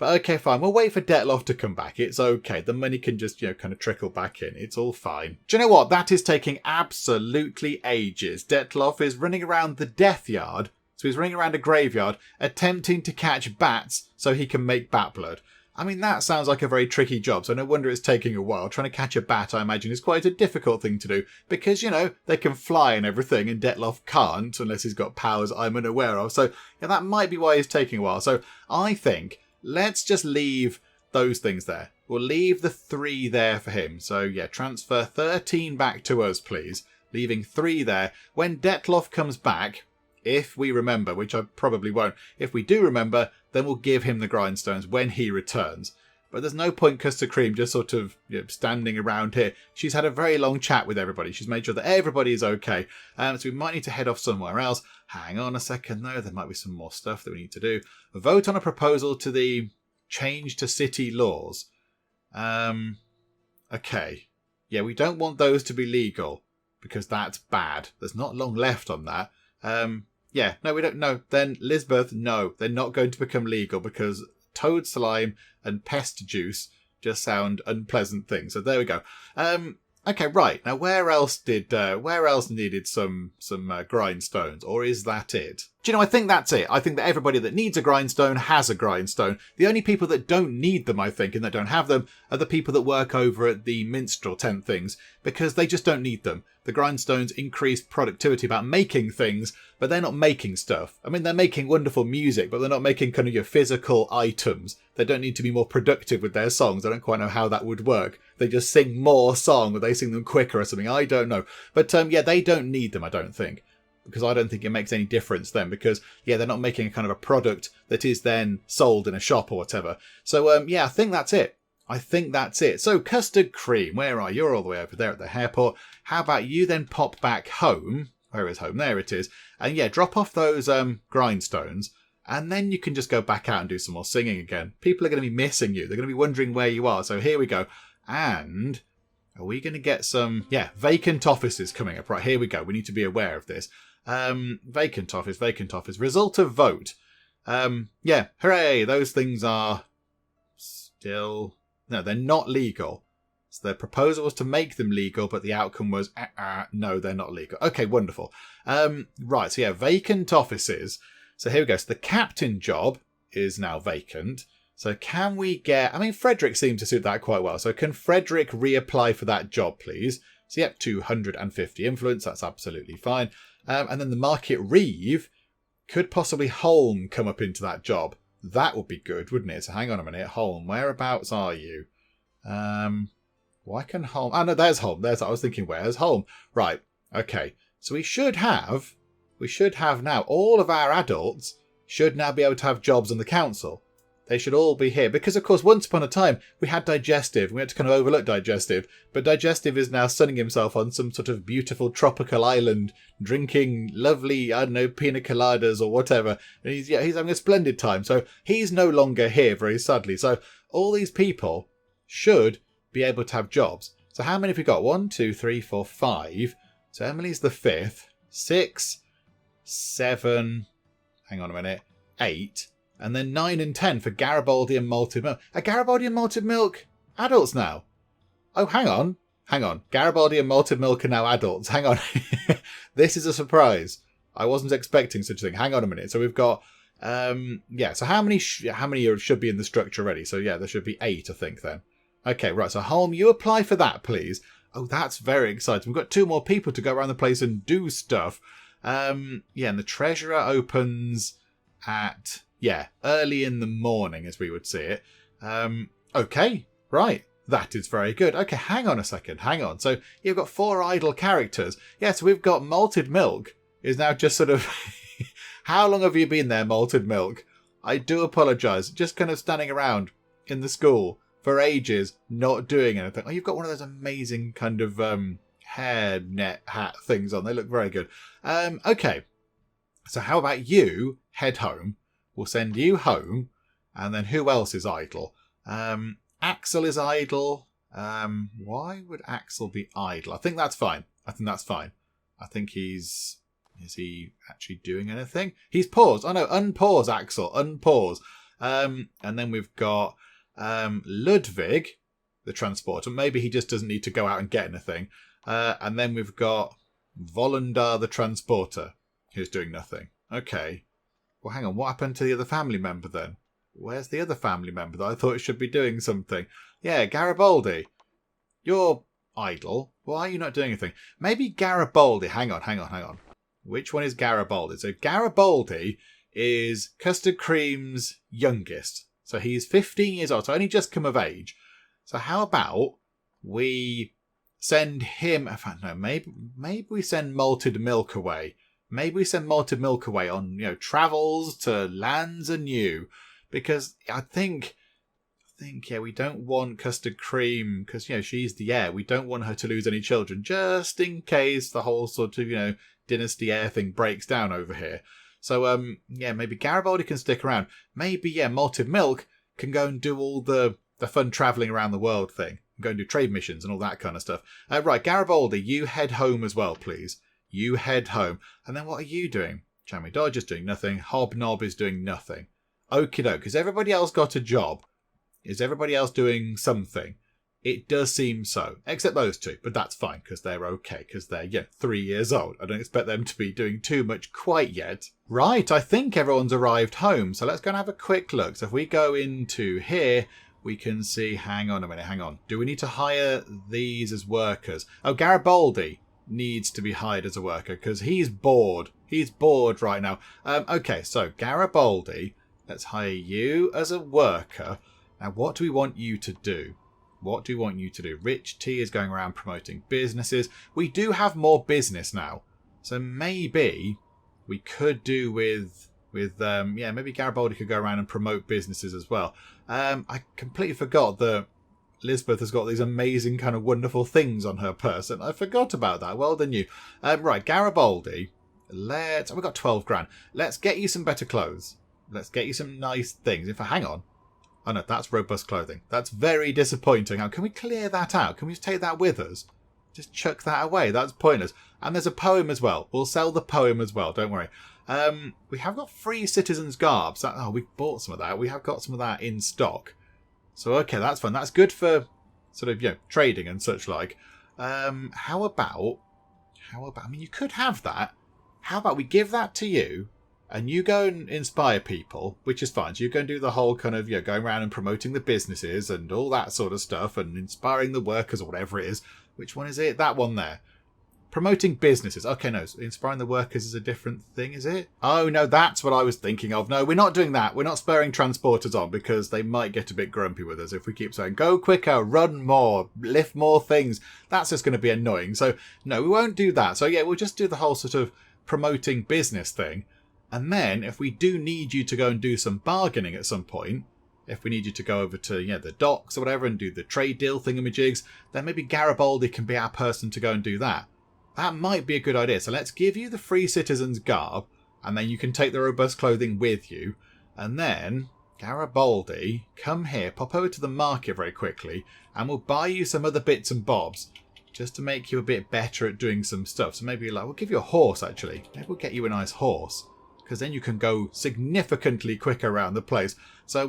okay, fine. We'll wait for Detloff to come back. It's okay. The money can just, kind of trickle back in. It's all fine. Do you know what? That is taking absolutely ages. Detloff is running around the death yard. So he's running around a graveyard, attempting to catch bats so he can make bat blood. I mean, that sounds like a very tricky job, so no wonder it's taking a while. Trying to catch a bat, I imagine, is quite a difficult thing to do. Because, they can fly and everything, and Detloff can't, unless he's got powers I'm unaware of. So, yeah, that might be why it's taking a while. So, I think, let's just leave those things there. We'll leave the 3 there for him. So, yeah, transfer 13 back to us, please. Leaving 3 there. When Detloff comes back, if we remember, which I probably won't, if we do remember, then we'll give him the grindstones when he returns. But there's no point CustardCream just sort of standing around here. She's had a very long chat with everybody. She's made sure that everybody is okay. So we might need to head off somewhere else. Hang on a second though. There might be some more stuff that we need to do. Vote on a proposal to the change to city laws. Okay. Yeah, we don't want those to be legal because that's bad. There's not long left on that. Yeah, no, we don't know. Then Lisbeth, no, they're not going to become legal because toad slime and pest juice just sound unpleasant things. So there we go. Okay, right. Now, where else needed some grindstones, or is that it? Do you know, I think that's it. I think that everybody that needs a grindstone has a grindstone. The only people that don't need them, I think, and that don't have them, are the people that work over at the minstrel tent things, because they just don't need them. The grindstones increase productivity about making things, but they're not making stuff. I mean, they're making wonderful music, but they're not making kind of your physical items. They don't need to be more productive with their songs. I don't quite know how that would work. They just sing more song, or they sing them quicker or something. I don't know. But yeah, they don't need them, I don't think. Because I don't think it makes any difference then. Because, yeah, they're not making a kind of a product that is then sold in a shop or whatever. So, yeah, I think that's it. I think that's it. So, CustardCream, where are you? You're all the way over there at the hairport. How about you then pop back home? Where is home? There it is. And, yeah, drop off those grindstones. And then you can just go back out and do some more singing again. People are going to be missing you. They're going to be wondering where you are. So, here we go. And are we going to get some... Yeah, vacant offices coming up. Right, here we go. We need to be aware of this. Vacant office. Result of vote. Yeah, hooray. Those things are still... No, they're not legal. So their proposal was to make them legal, but the outcome was, no, they're not legal. Okay, wonderful. Right, so yeah, vacant offices. So here we go. So the captain job is now vacant. So can we get... I mean, Frederick seems to suit that quite well. So can Frederick reapply for that job, please? So yep, 250 influence. That's absolutely fine. And then the Market Reeve, could possibly Holm come up into that job? That would be good, wouldn't it? So hang on a minute. Holm, whereabouts are you? Why can Holm... Oh, no, there's Holm. I was thinking, where's Holm? Right. Okay. So we should have now all of our adults should now be able to have jobs on the council. They should all be here. Because, of course, once upon a time, we had Digestive. We had to kind of overlook Digestive. But Digestive is now sunning himself on some sort of beautiful tropical island, drinking lovely, I don't know, pina coladas or whatever. And he's having a splendid time. So he's no longer here, very sadly. So all these people should be able to have jobs. So how many have we got? 1, 2, 3, 4, 5. So Emily's the 5th. 6, 7, hang on a minute, 8. And then 9 and 10 for Garibaldi and Malted Milk. Are Garibaldi and Malted Milk adults now? Oh, hang on. Garibaldi and Malted Milk are now adults. Hang on. This is a surprise. I wasn't expecting such a thing. Hang on a minute. So we've got, so how many should be in the structure already? So yeah, there should be 8, I think then. Okay, right. So Holm, you apply for that, please. Oh, that's very exciting. We've got 2 more people to go around the place and do stuff. And the treasurer opens at... early in the morning, as we would see it. Okay, right. That is very good. Okay, hang on a second. Hang on. So you've got 4 idle characters. Yes, we've got Malted Milk is now just sort of... How long have you been there, Malted Milk? I do apologise. Just kind of standing around in the school for ages, not doing anything. Oh, you've got one of those amazing kind of hair net hat things on. They look very good. Okay. So how about you head home? We'll send you home. And then who else is idle? Axel is idle. Why would Axel be idle? I think that's fine. I think he's... Is he actually doing anything? He's paused. Oh no, unpause, Axel. Unpause. And then we've got Ludwig, the transporter. Maybe he just doesn't need to go out and get anything. And then we've got Volundar, the transporter, who's doing nothing. Okay. Well, hang on. What happened to the other family member then? Where's the other family member that I thought should be doing something? Yeah, Garibaldi. You're idle. Why are you not doing anything? Maybe Garibaldi. Hang on. Which one is Garibaldi? So Garibaldi is CustardCream's youngest. So he's 15 years old. So only just come of age. So how about we send him... In fact, no, maybe we send Malted Milk away. Maybe we send Malted Milk away on, travels to lands anew. Because I think, we don't want CustardCream, because, she's the heir. We don't want her to lose any children, just in case the whole sort of, dynasty heir thing breaks down over here. So, maybe Garibaldi can stick around. Maybe, Malted Milk can go and do all the fun travelling around the world thing. Go and do trade missions and all that kind of stuff. Right, Garibaldi, you head home as well, please. You head home. And then what are you doing? Chammy Dodge is doing nothing. Hobnob is doing nothing. Okie doke. Has everybody else got a job? Is everybody else doing something? It does seem so. Except those 2. But that's fine, because they're okay. Because they're, 3 years old. I don't expect them to be doing too much quite yet. Right, I think everyone's arrived home. So let's go and have a quick look. So if we go into here, we can see... Hang on a minute, hang on. Do we need to hire these as workers? Oh, Garibaldi needs to be hired as a worker because he's bored. He's bored right now. Okay, so Garibaldi, let's hire you as a worker. Now, what do we want you to do? Rich T is going around promoting businesses. We do have more business now. So maybe we could do with maybe Garibaldi could go around and promote businesses as well. I completely forgot that Lisbeth has got these amazing kind of wonderful things on her person. I forgot about that. Well done you. Right, Garibaldi. We've got 12 grand. Let's get you some better clothes. Let's get you some nice things. In fact, hang on. Oh no, that's robust clothing. That's very disappointing. How can we clear that out? Can we just take that with us? Just chuck that away. That's pointless. And there's a poem as well. We'll sell the poem as well. Don't worry. We have got free citizens' garbs. We've bought some of that. We have got some of that in stock. So, okay, that's fun. That's good for sort of, trading and such like. How about, I mean, you could have that. How about we give that to you and you go and inspire people, which is fine. So you go and do the whole kind of, going around and promoting the businesses and all that sort of stuff and inspiring the workers or whatever it is. Which one is it? That one there. Promoting businesses. Okay, no, so inspiring the workers is a different thing, is it? Oh, no, that's what I was thinking of. No, we're not doing that. We're not spurring transporters on because they might get a bit grumpy with us if we keep saying, go quicker, run more, lift more things. That's just going to be annoying. So, no, we won't do that. So, yeah, we'll just do the whole sort of promoting business thing. And then if we do need you to go and do some bargaining at some point, if we need you to go over to the docks or whatever and do the trade deal thingamajigs, then maybe Garibaldi can be our person to go and do that. That might be a good idea. So let's give you the free citizen's garb, and then you can take the robust clothing with you. And then, Garibaldi, come here, pop over to the market very quickly, and we'll buy you some other bits and bobs, just to make you a bit better at doing some stuff. So maybe we'll give you a horse, actually. Maybe we'll get you a nice horse, because then you can go significantly quicker around the place. So,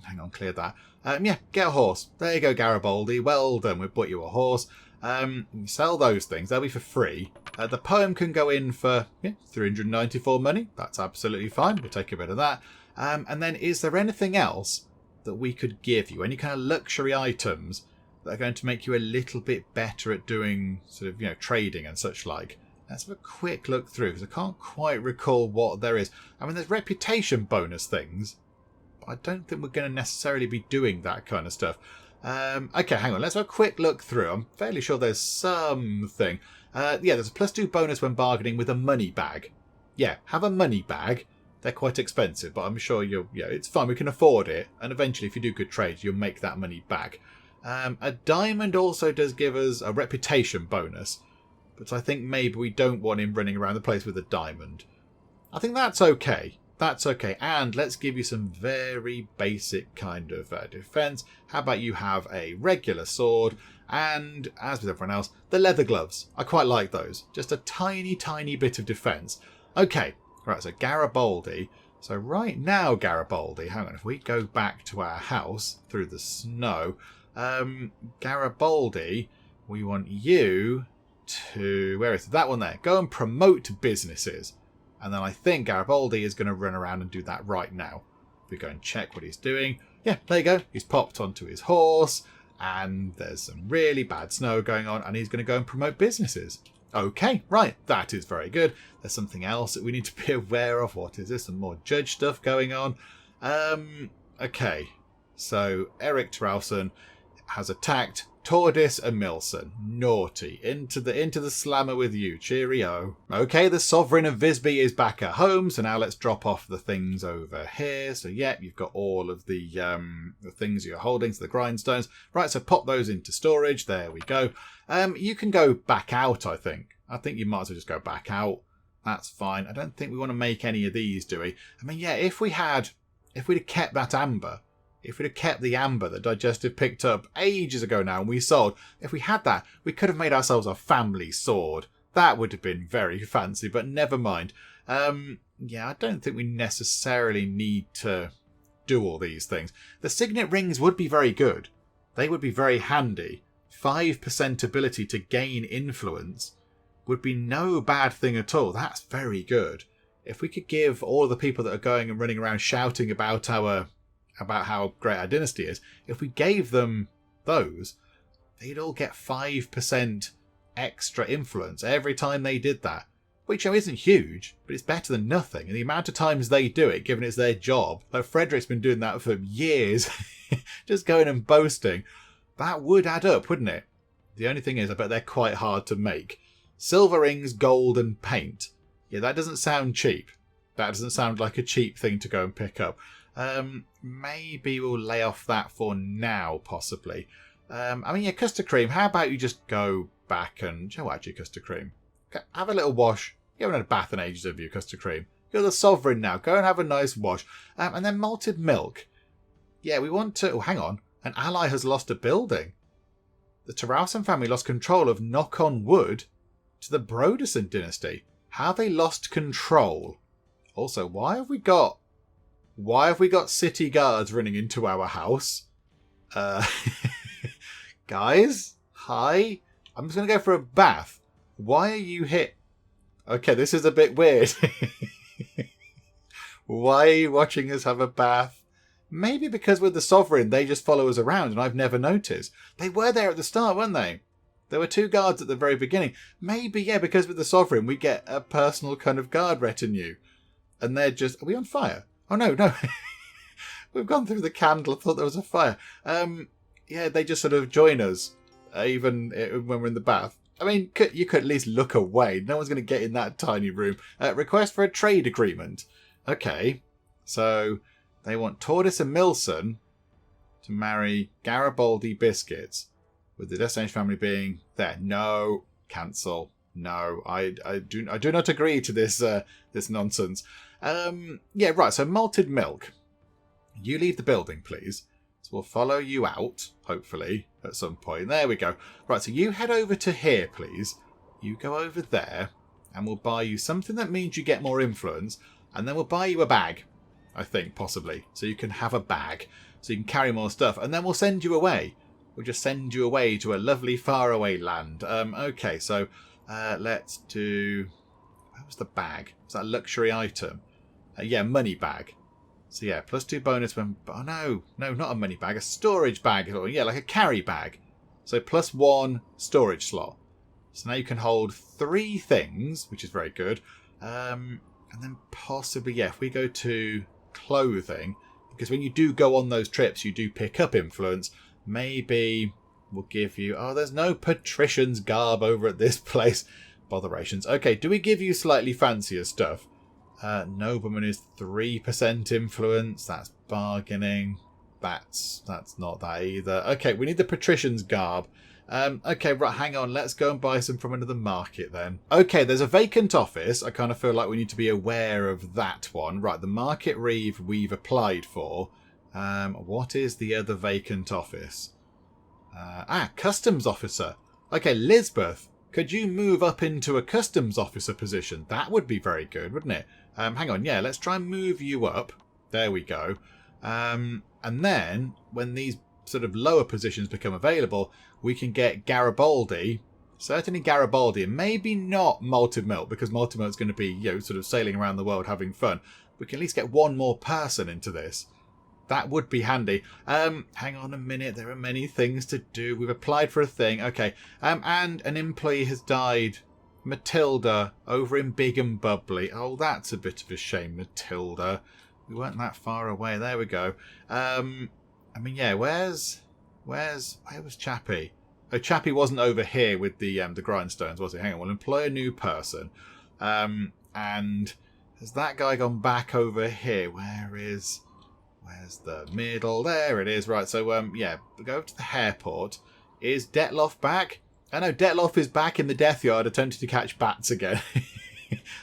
hang on, clear that. Yeah, get a horse. There you go, Garibaldi. Well done, we've bought you a horse. Sell those things. They'll be for free. The poem can go in for 394 money. That's absolutely fine. We'll take a bit of that. And then is there anything else that we could give you? Any kind of luxury items that are going to make you a little bit better at doing sort of, trading and such like? Let's have a quick look through because I can't quite recall what there is. I mean, there's reputation bonus things, but I don't think we're going to necessarily be doing that kind of stuff. Okay, hang on. Let's have a quick look through. I'm fairly sure there's something. There's a +2 bonus when bargaining with a money bag. Yeah, have a money bag. They're quite expensive, but I'm sure it's fine. We can afford it. And eventually, if you do good trades, you'll make that money back. A diamond also does give us a reputation bonus. But I think maybe we don't want him running around the place with a diamond. I think that's okay. That's okay. And let's give you some very basic kind of defense. How about you have a regular sword and, as with everyone else, the leather gloves. I quite like those. Just a tiny, tiny bit of defense. Okay. Right, so Garibaldi. So right now, Garibaldi, hang on. If we go back to our house through the snow, Garibaldi, we want you to... Where is it? That one there. Go and promote businesses. And then I think Garibaldi is going to run around and do that right now. If we go and check what he's doing. Yeah, there you go. He's popped onto his horse. And there's some really bad snow going on. And he's going to go and promote businesses. Okay, right. That is very good. There's something else that we need to be aware of. What is this? Some more judge stuff going on. Okay. So Eric Trauson has attacked Tordis and Milson. Naughty. Into the slammer with you. Cheerio. Okay, the Sovereign of Visby is back at home. So now let's drop off the things over here. So yeah, you've got all of the things you're holding. So the grindstones. Right, so pop those into storage. There we go. You can go back out, I think. I think you might as well just go back out. That's fine. I don't think we want to make any of these, do we? I mean, yeah, if we'd have kept that amber... If we'd have kept the amber that Digestive picked up ages ago now and we sold, if we had that, we could have made ourselves a family sword. That would have been very fancy, but never mind. Yeah, I don't think we necessarily need to do all these things. The signet rings would be very good. They would be very handy. 5% ability to gain influence would be no bad thing at all. That's very good. If we could give all the people that are going and running around shouting about how great our dynasty is, if we gave them those, they'd all get 5% extra influence every time they did that. Which isn't huge, but it's better than nothing. And the amount of times they do it, given it's their job, like Frederick's been doing that for years, just going and boasting, that would add up, wouldn't it? The only thing is, I bet they're quite hard to make. Silver rings, gold and paint. Yeah, that doesn't sound cheap. That doesn't sound like a cheap thing to go and pick up. Maybe we'll lay off that for now, possibly. I mean, yeah, CustardCream, how about you just go back and... actually, CustardCream. Have a little wash. You haven't had a bath in ages, have you, CustardCream? You're the sovereign now. Go and have a nice wash. And then malted milk. Yeah, we want to... Oh, hang on. An ally has lost a building. The Tarausen family lost control of Knock on Wood to the Broderson dynasty. How have they lost control? Also, why have we got city guards running into our house? Guys? Hi? I'm just going to go for a bath. Why are you hit? Okay, this is a bit weird. Why are you watching us have a bath? Maybe because with the Sovereign, they just follow us around and I've never noticed. They were there at the start, weren't they? There were 2 guards at the very beginning. Maybe, yeah, because with the Sovereign, we get a personal kind of guard retinue. And they're just... Are we on fire? Oh, no. We've gone through the candle. I thought there was a fire. Yeah, they just sort of join us, even when we're in the bath. I mean, you could at least look away. No one's going to get in that tiny room. Request for a trade agreement. Okay, so they want Tortoise and Milson to marry Garibaldi Biscuits, with the destination family being there. No, cancel. No, I do not agree to this this nonsense. Yeah, right. So malted milk. You leave the building, please. So we'll follow you out, hopefully, at some point. There we go. Right, so you head over to here, please. You go over there, and we'll buy you something that means you get more influence, and then we'll buy you a bag, I think, possibly. So you can have a bag, so you can carry more stuff, and then we'll send you away. We'll just send you away to a lovely faraway land. Okay, so let's do... What was the bag? Was that a luxury item? Yeah, money bag. So yeah, +2 bonus when... Oh no, not a money bag, a storage bag. Yeah, like a carry bag. So +1 storage slot. So now you can hold 3 things, which is very good. And then possibly, yeah, if we go to clothing, because when you do go on those trips, you do pick up influence. Maybe we'll give you... Oh, there's no patrician's garb over at this place. Botherations. Okay, do we give you slightly fancier stuff? Nobleman is 3% influence. That's bargaining. That's not that either. Okay, we need the patrician's garb. Okay, right, hang on. Let's go and buy some from another market then. Okay, there's a vacant office. I kind of feel like we need to be aware of that one. Right, the market reeve we've applied for. What is the other vacant office? Customs officer. Okay, Lisbeth. Could you move up into a customs officer position? That would be very good, wouldn't it? Hang on, yeah, let's try and move you up. There we go. And then, when these sort of lower positions become available, we can get Garibaldi. Certainly Garibaldi, and maybe not malted milk, because malted milk's going to be, you know, sort of sailing around the world having fun. We can at least get one more person into this. That would be handy. Hang on a minute. There are many things to do. We've applied for a thing. Okay. And an employee has died. Matilda over in Big and Bubbly. Oh, that's a bit of a shame, Matilda. We weren't that far away. There we go. I mean, yeah, where was Chappie? Oh, Chappie wasn't over here with the grindstones, was it? Hang on. We'll employ a new person. And has that guy gone back over here? Where's the middle? There it is. Right, so, yeah, go to the airport. Is Detloff back? I know Detloff is back in the death yard attempting to catch bats again.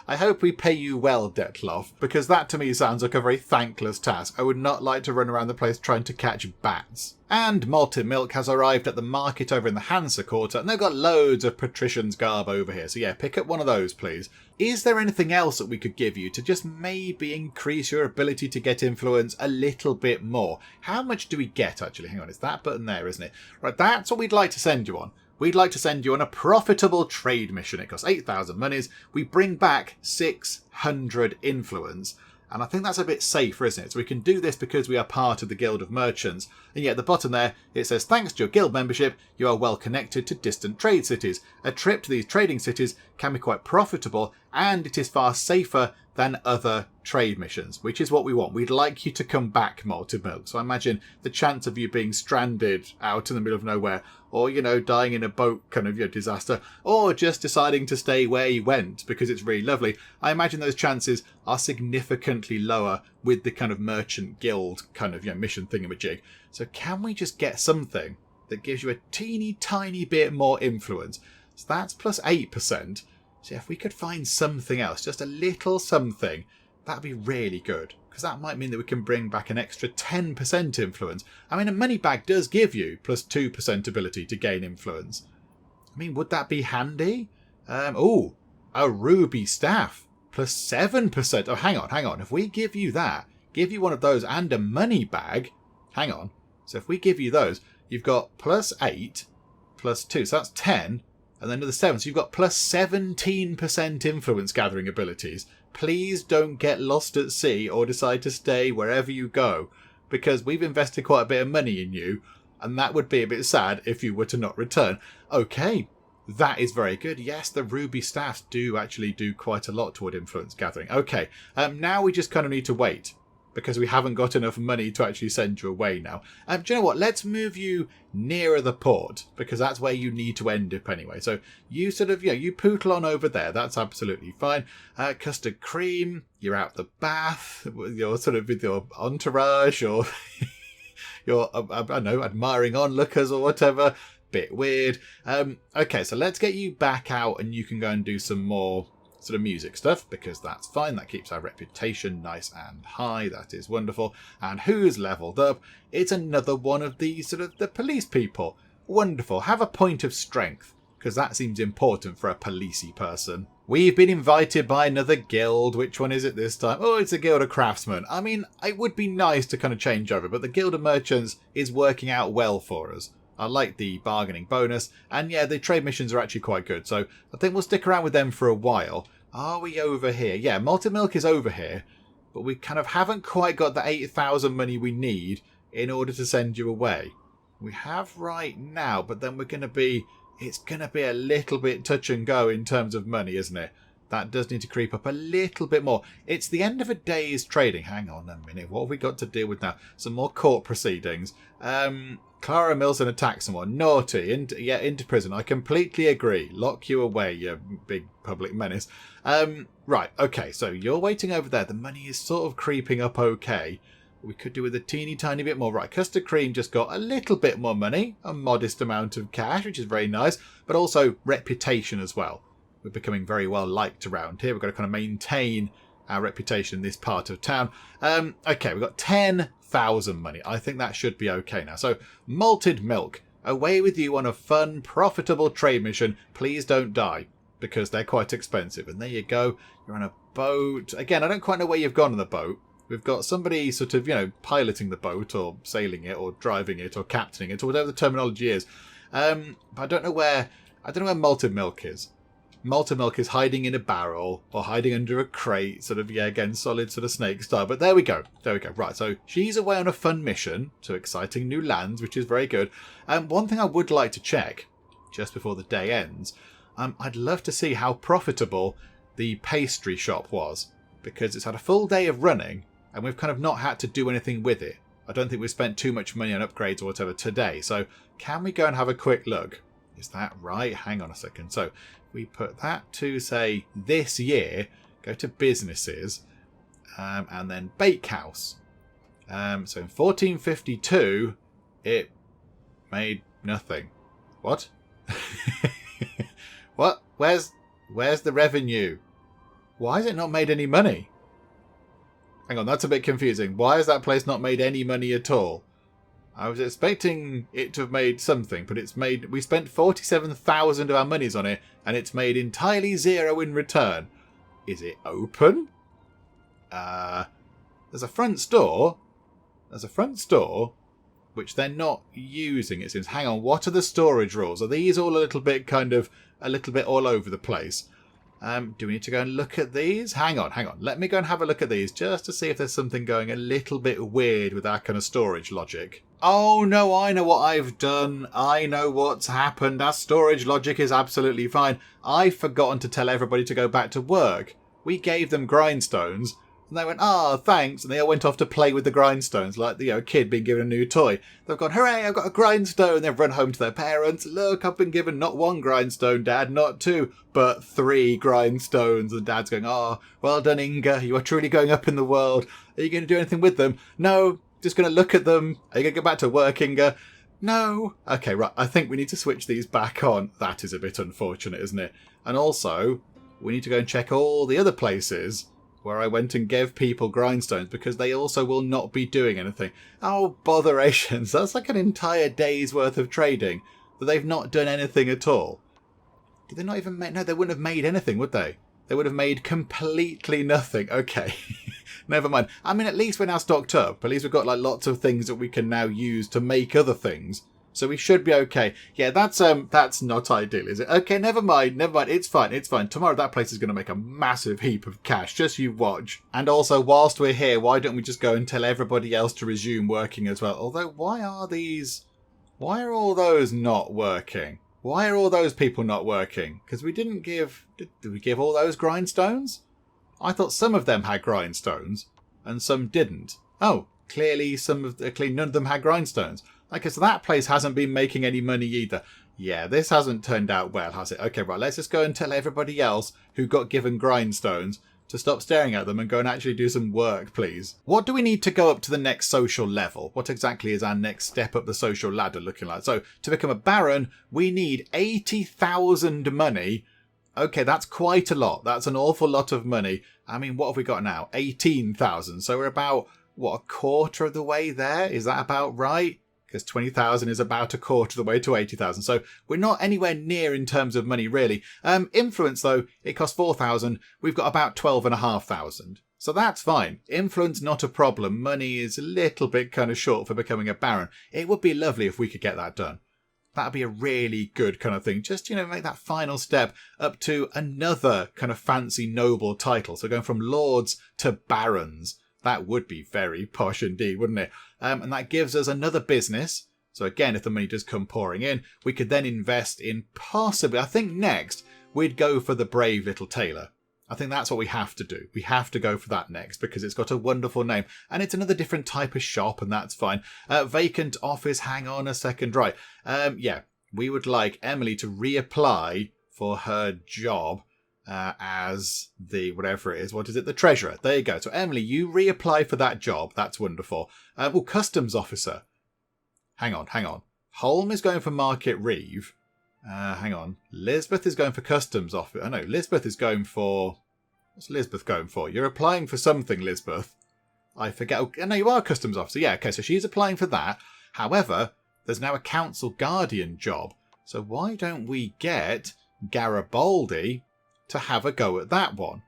I hope we pay you well, Detloff, because that to me sounds like a very thankless task. I would not like to run around the place trying to catch bats. And malted milk has arrived at the market over in the Hansa Quarter, and they've got loads of patrician's garb over here. So yeah, pick up one of those, please. Is there anything else that we could give you to just maybe increase your ability to get influence a little bit more? How much do we get, actually? Hang on, it's that button there, isn't it? Right, that's what we'd like to send you on. We'd like to send you on a profitable trade mission. It costs 8,000 monies. We bring back 600 influence. And I think that's a bit safer, isn't it? So we can do this because we are part of the Guild of Merchants. And yet at the bottom there, it says, thanks to your guild membership, you are well connected to distant trade cities. A trip to these trading cities can be quite profitable, and it is far safer than other trade missions, which is what we want. We'd like you to come back, malted milk. So I imagine the chance of you being stranded out in the middle of nowhere, or, you know, dying in a boat kind of, you know, disaster, or just deciding to stay where you went because it's really lovely, I imagine those chances are significantly lower with the kind of merchant guild kind of, you know, mission thingamajig. So can we just get something that gives you a teeny tiny bit more influence? So that's plus 8%. So if we could find something else, just a little something, that'd be really good. Because that might mean that we can bring back an extra 10% influence. I mean, a money bag does give you plus 2% ability to gain influence. I mean, would that be handy? Oh, a ruby staff, plus 7%. Oh, hang on. If we give you that, give you one of those and a money bag, hang on. So if we give you those, you've got plus 8, plus 2, so that's 10. and then another 7. So you've got plus 17% influence gathering abilities. Please don't get lost at sea or decide to stay wherever you go, because we've invested quite a bit of money in you, and that would be a bit sad if you were to not return. Okay, that is very good. Yes, the ruby staffs do actually do quite a lot toward influence gathering. Okay, now we just kind of need to wait, because we haven't got enough money to actually send you away now. Do you know what? Let's move you nearer the port, because that's where you need to end up anyway. So you sort of, you poodle on over there. That's absolutely fine. CustardCream, you're out the bath. You're sort of with your entourage, or your, I don't know, admiring onlookers or whatever. Bit weird. Okay, so let's get you back out, and you can go and do some more sort of music stuff, because that's fine. That keeps our reputation nice and high. That is wonderful. And who's leveled up? It's another one of the sort of the police people. Wonderful. Have a point of strength, because that seems important for a policey person. We've been invited by another guild. Which one is it this time? Oh, it's the Guild of Craftsmen. I mean, it would be nice to kind of change over, but the Guild of Merchants is working out well for us. I like the bargaining bonus, and yeah, the trade missions are actually quite good, so I think we'll stick around with them for a while. Are we over here? Yeah, malted milk is over here, but we kind of haven't quite got the 8,000 money we need in order to send you away. We have right now, but then it's going to be a little bit touch and go in terms of money, isn't it? That does need to creep up a little bit more. It's the end of a day's trading. Hang on a minute. What have we got to deal with now? Some more court proceedings. Clara Milson attacks someone. Naughty. Into prison. I completely agree. Lock you away, you big public menace. Right. Okay. So you're waiting over there. The money is sort of creeping up okay. We could do with a teeny tiny bit more. Right. CustardCream just got a little bit more money. A modest amount of cash, which is very nice. But also reputation as well. We're becoming very well liked around here. We've got to kind of maintain our reputation in this part of town. Okay, we've got 10,000 money. I think that should be okay now. So, malted milk. Away with you on a fun, profitable trade mission. Please don't die, because they're quite expensive. And there you go. You're on a boat. Again, I don't quite know where you've gone on the boat. We've got somebody sort of, piloting the boat, or sailing it, or driving it, or captaining it, or whatever the terminology is. But I don't know where malted milk is. Malted milk is hiding in a barrel or hiding under a crate, sort of, again, solid sort of snake style. But there we go. Right, so she's away on a fun mission to exciting new lands, which is very good. One thing I would like to check, just before the day ends, I'd love to see how profitable the pastry shop was, because it's had a full day of running, and we've kind of not had to do anything with it. I don't think we've spent too much money on upgrades or whatever today. So can we go and have a quick look? Is that right? Hang on a second. So we put that to, say, this year. Go to businesses, and then bakehouse. So in 1452, it made nothing. What? What? Where's the revenue? Why has it not made any money? Hang on, that's a bit confusing. Why has that place not made any money at all? I was expecting it to have made something, but we spent 47,000 of our monies on it, and it's made entirely zero in return. Is it open? There's a front store. Which they're not using, it seems. Hang on, what are the storage rules? Are these all a little bit all over the place? Do we need to go and look at these? Hang on. Let me go and have a look at these, just to see if there's something going a little bit weird with our kind of storage logic. Oh no, I know what I've done. I know what's happened. Our storage logic is absolutely fine. I've forgotten to tell everybody to go back to work. We gave them grindstones, and they went, thanks, and they all went off to play with the grindstones, like a kid being given a new toy. They've gone, hooray, I've got a grindstone. They've run home to their parents. Look, I've been given not one grindstone, Dad, not two, but 3 grindstones. And Dad's going, well done, Henge. You are truly going up in the world. Are you going to do anything with them? No, just going to look at them. Are you going to go back to work, Henge? No. Okay, right, I think we need to switch these back on. That is a bit unfortunate, isn't it? And also, we need to go and check all the other places where I went and gave people grindstones, because they also will not be doing anything. Oh, botherations. That's like an entire day's worth of trading that they've not done anything at all. Did they not even make... No, they wouldn't have made anything, would they? They would have made completely nothing. Okay. Never mind. I mean, at least we're now stocked up. At least we've got lots of things that we can now use to make other things. So we should be okay. Yeah, that's not ideal, is it? Okay, never mind. It's fine. Tomorrow that place is going to make a massive heap of cash. Just you watch. And also, whilst we're here, why don't we just go and tell everybody else to resume working as well? Although, why are all those not working? Why are all those people not working? Because we didn't give... Did we give all those grindstones? I thought some of them had grindstones and some didn't. Oh, clearly none of them had grindstones. Okay, so that place hasn't been making any money either. Yeah, this hasn't turned out well, has it? Okay, right, let's just go and tell everybody else who got given grindstones to stop staring at them and go and actually do some work, please. What do we need to go up to the next social level? What exactly is our next step up the social ladder looking like? So, to become a baron, we need 80,000 money. Okay, that's quite a lot. That's an awful lot of money. I mean, what have we got now? 18,000. So we're about, what, a quarter of the way there? Is that about right? Because 20,000 is about a quarter of the way to 80,000. So we're not anywhere near in terms of money, really. Influence, though, it costs 4,000. We've got about 12,500. So that's fine. Influence, not a problem. Money is a little bit kind of short for becoming a baron. It would be lovely if we could get that done. That'd be a really good kind of thing. Just, make that final step up to another kind of fancy noble title. So going from lords to barons. That would be very posh indeed, wouldn't it? And that gives us another business. So again, if the money does come pouring in, we could then invest in possibly, I think next, we'd go for the brave little tailor. I think that's what we have to do. We have to go for that next because it's got a wonderful name. And it's another different type of shop, and that's fine. Vacant office, hang on a second. Right. Yeah, we would like Emily to reapply for her job. As the, whatever it is, what is it? The treasurer. There you go. So Emily, you reapply for that job. That's wonderful. Customs officer. Hang on. Holm is going for Market Reeve. Hang on. Lisbeth is going for customs officer. Oh no, Lisbeth is going for... What's Lisbeth going for? You're applying for something, Lisbeth. I forget. Oh, no, you are a customs officer. Yeah, okay, so she's applying for that. However, there's now a council guardian job. So why don't we get Garibaldi to have a go at that one?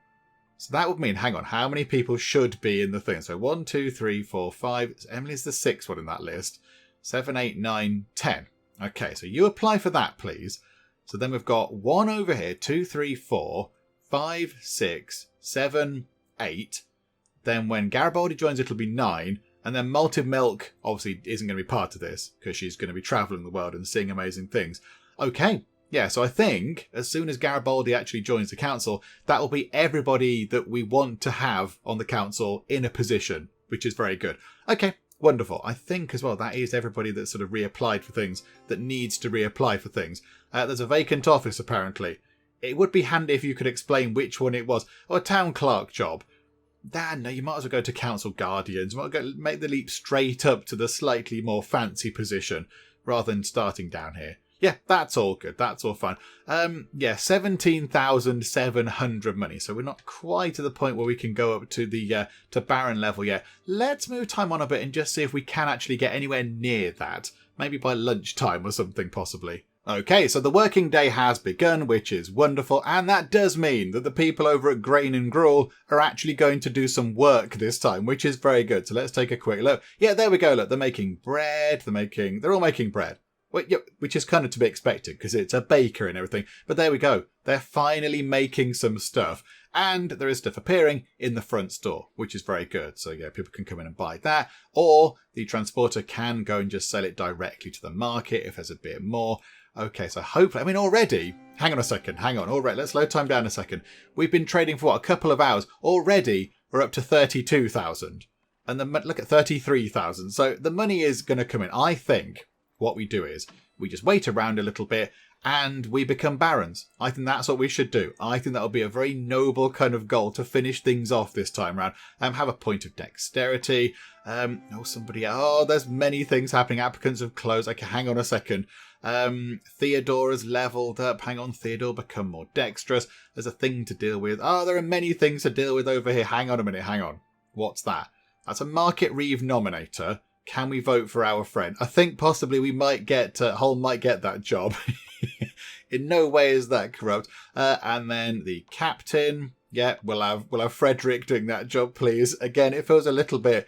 So that would mean, hang on, how many people should be in the thing? So 1, 2, 3, 4, 5. Emily's the 6th one in that list. 7, 8, 9, 10. Okay, so you apply for that, please. So then we've got 1 over here, 2, 3, 4, 5, 6, 7, 8. Then when Garibaldi joins, it'll be 9. And then Malted Milk obviously isn't going to be part of this because she's going to be travelling the world and seeing amazing things. Okay. Yeah, so I think as soon as Garibaldi actually joins the council, that will be everybody that we want to have on the council in a position, which is very good. Okay, wonderful. I think as well that is everybody that's sort of reapplied for things, that needs to reapply for ththings. There's a vacant office, apparently. It would be handy if you could explain which one it was. Or a town clerk job. No, you might as well go to council guardians. You might as well make the leap straight up to the slightly more fancy position rather than starting down here. Yeah, that's all good. That's all fine. 17,700 money. So we're not quite at the point where we can go up to the to Baron level yet. Let's move time on a bit and just see if we can actually get anywhere near that. Maybe by lunchtime or something, possibly. Okay, so the working day has begun, which is wonderful, and that does mean that the people over at Grain and Gruel are actually going to do some work this time, which is very good. So let's take a quick look. Yeah, there we go. Look, they're making bread. They're all making bread. Which is kind of to be expected because it's a baker and everything. But there we go. They're finally making some stuff. And there is stuff appearing in the front store, which is very good. So yeah, people can come in and buy that. Or the transporter can go and just sell it directly to the market if there's a bit more. Okay, so hopefully, already... Hang on a second. All right, let's slow time down a second. We've been trading for, a couple of hours. Already, we're up to 32,000. And then look at 33,000. So the money is going to come in. I think... What we do is we just wait around a little bit and we become barons. I think that's what we should do. I think that'll be a very noble kind of goal to finish things off this time around. Have a point of dexterity. There's many things happening. Applicants have closed. Okay, hang on a second. Theodore has leveled up. Hang on, Theodore, become more dexterous. There's a thing to deal with. there are many things to deal with over here. Hang on a minute. Hang on. What's that? That's a Market Reeve nominator. Can we vote for our friend? I think possibly we might get, Holm might get that job. In no way is that corrupt. And then the captain. Yeah, we'll have Frederick doing that job, please. Again, it feels a little bit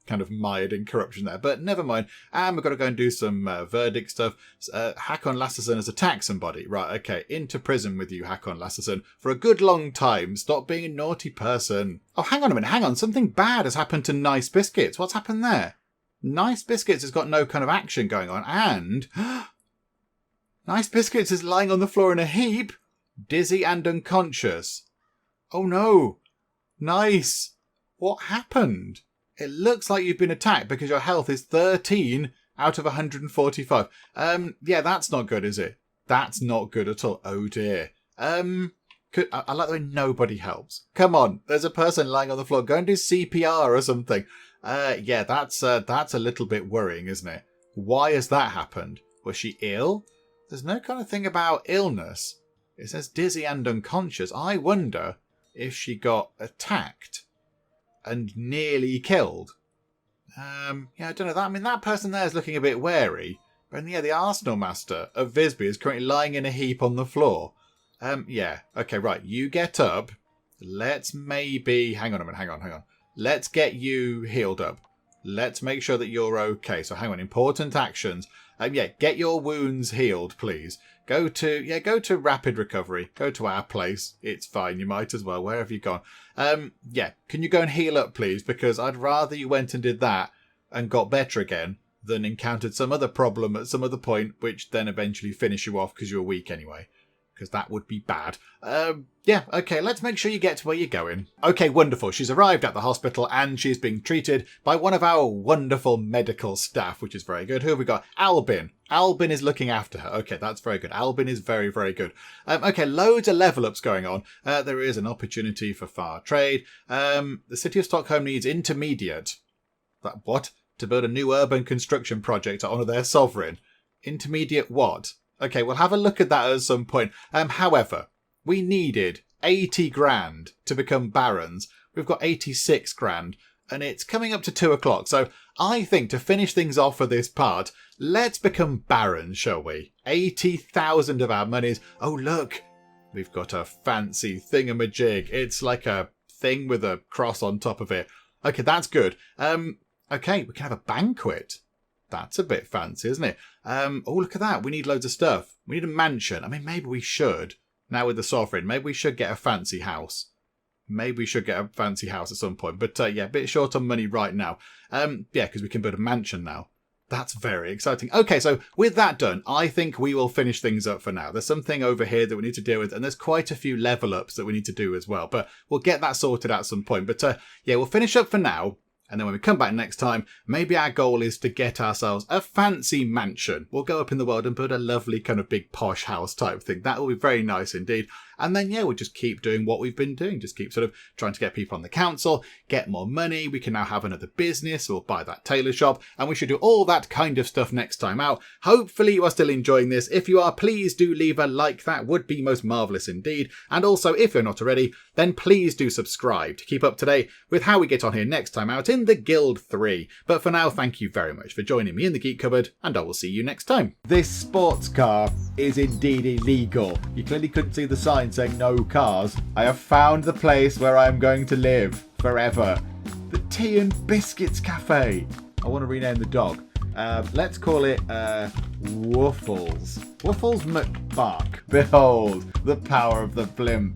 kind of mired in corruption there, but never mind. And we've got to go and do some verdict stuff. Hakon Lasseson has attacked somebody. Right, okay, into prison with you, Hakon Lasseson, for a good long time. Stop being a naughty person. Oh, hang on a minute, hang on. Something bad has happened to Nice Biscuits. What's happened there? Nice Biscuits has got no kind of action going on, and Nice Biscuits is lying on the floor in a heap, dizzy and unconscious. Oh no. Nice. What happened? It looks like you've been attacked because your health is 13 out of 145. Yeah, that's not good, is it? That's not good at all. Oh dear. I like the way nobody helps. Come on, there's a person lying on the floor. Go and do CPR or something. Yeah, that's a little bit worrying, isn't it? Why has that happened? Was she ill? There's no kind of thing about illness. It says dizzy and unconscious. I wonder if she got attacked and nearly killed. Yeah, I don't know. That person there is looking a bit wary. But yeah, the Arsenal master of Visby is currently lying in a heap on the floor. Yeah. Okay, right. You get up. Let's maybe... Hang on a minute. Hang on. Let's get you healed up. Let's make sure that you're okay. So hang on. Important actions. Yeah, get your wounds healed, please. Go to rapid recovery. Go to our place. It's fine. You might as well. Where have you gone? Yeah, can you go and heal up, please? Because I'd rather you went and did that and got better again than encountered some other problem at some other point, which then eventually finish you off because you're weak anyway. Because that would be bad. Yeah, okay, let's make sure you get to where you're going. Okay, wonderful. She's arrived at the hospital and she's being treated by one of our wonderful medical staff, which is very good. Who have we got? Albin. Albin is looking after her. Okay, that's very good. Albin is very, very good. Okay, loads of level ups going on. There is an opportunity for far trade. The city of Stockholm needs intermediate. What? To build a new urban construction project to honour their sovereign. Intermediate what? Okay, we'll have a look at that at some point. However, we needed 80 grand to become barons. We've got 86 grand, and it's coming up to 2 o'clock. So I think to finish things off for this part, let's become barons, shall we? 80,000 of our monies. Oh, look, we've got a fancy thingamajig. It's like a thing with a cross on top of it. Okay, that's good. Okay, we can have a banquet. That's a bit fancy, isn't it? Oh, look at that. We need loads of stuff. We need a mansion. I mean, maybe we should. Now with the sovereign, maybe we should get a fancy house. Maybe we should get a fancy house at some point. But yeah, a bit short on money right now. Yeah, because we can build a mansion now. That's very exciting. Okay, so with that done, I think we will finish things up for now. There's something over here that we need to deal with, and there's quite a few level ups that we need to do as well. But we'll get that sorted at some point. But yeah, we'll finish up for now. And then when we come back next time, maybe our goal is to get ourselves a fancy mansion. We'll go up in the world and build a lovely kind of big posh house type thing. That will be very nice indeed. And then, yeah, we'll just keep doing what we've been doing. Just keep sort of trying to get people on the council, get more money. We can now have another business or buy that tailor shop. And we should do all that kind of stuff next time out. Hopefully you are still enjoying this. If you are, please do leave a like. That would be most marvellous indeed. And also, if you're not already, then please do subscribe to keep up to date with how we get on here next time out in the Guild 3. But for now, thank you very much for joining me in the Geek Cupboard, and I will see you next time. This sports car is indeed illegal. You clearly couldn't see the sign saying no cars. I have found the place where I am going to live forever. The Tea and Biscuits Cafe. I want to rename the dog. Let's call it Woofles. Woofles McBark. Behold, the power of the blimp.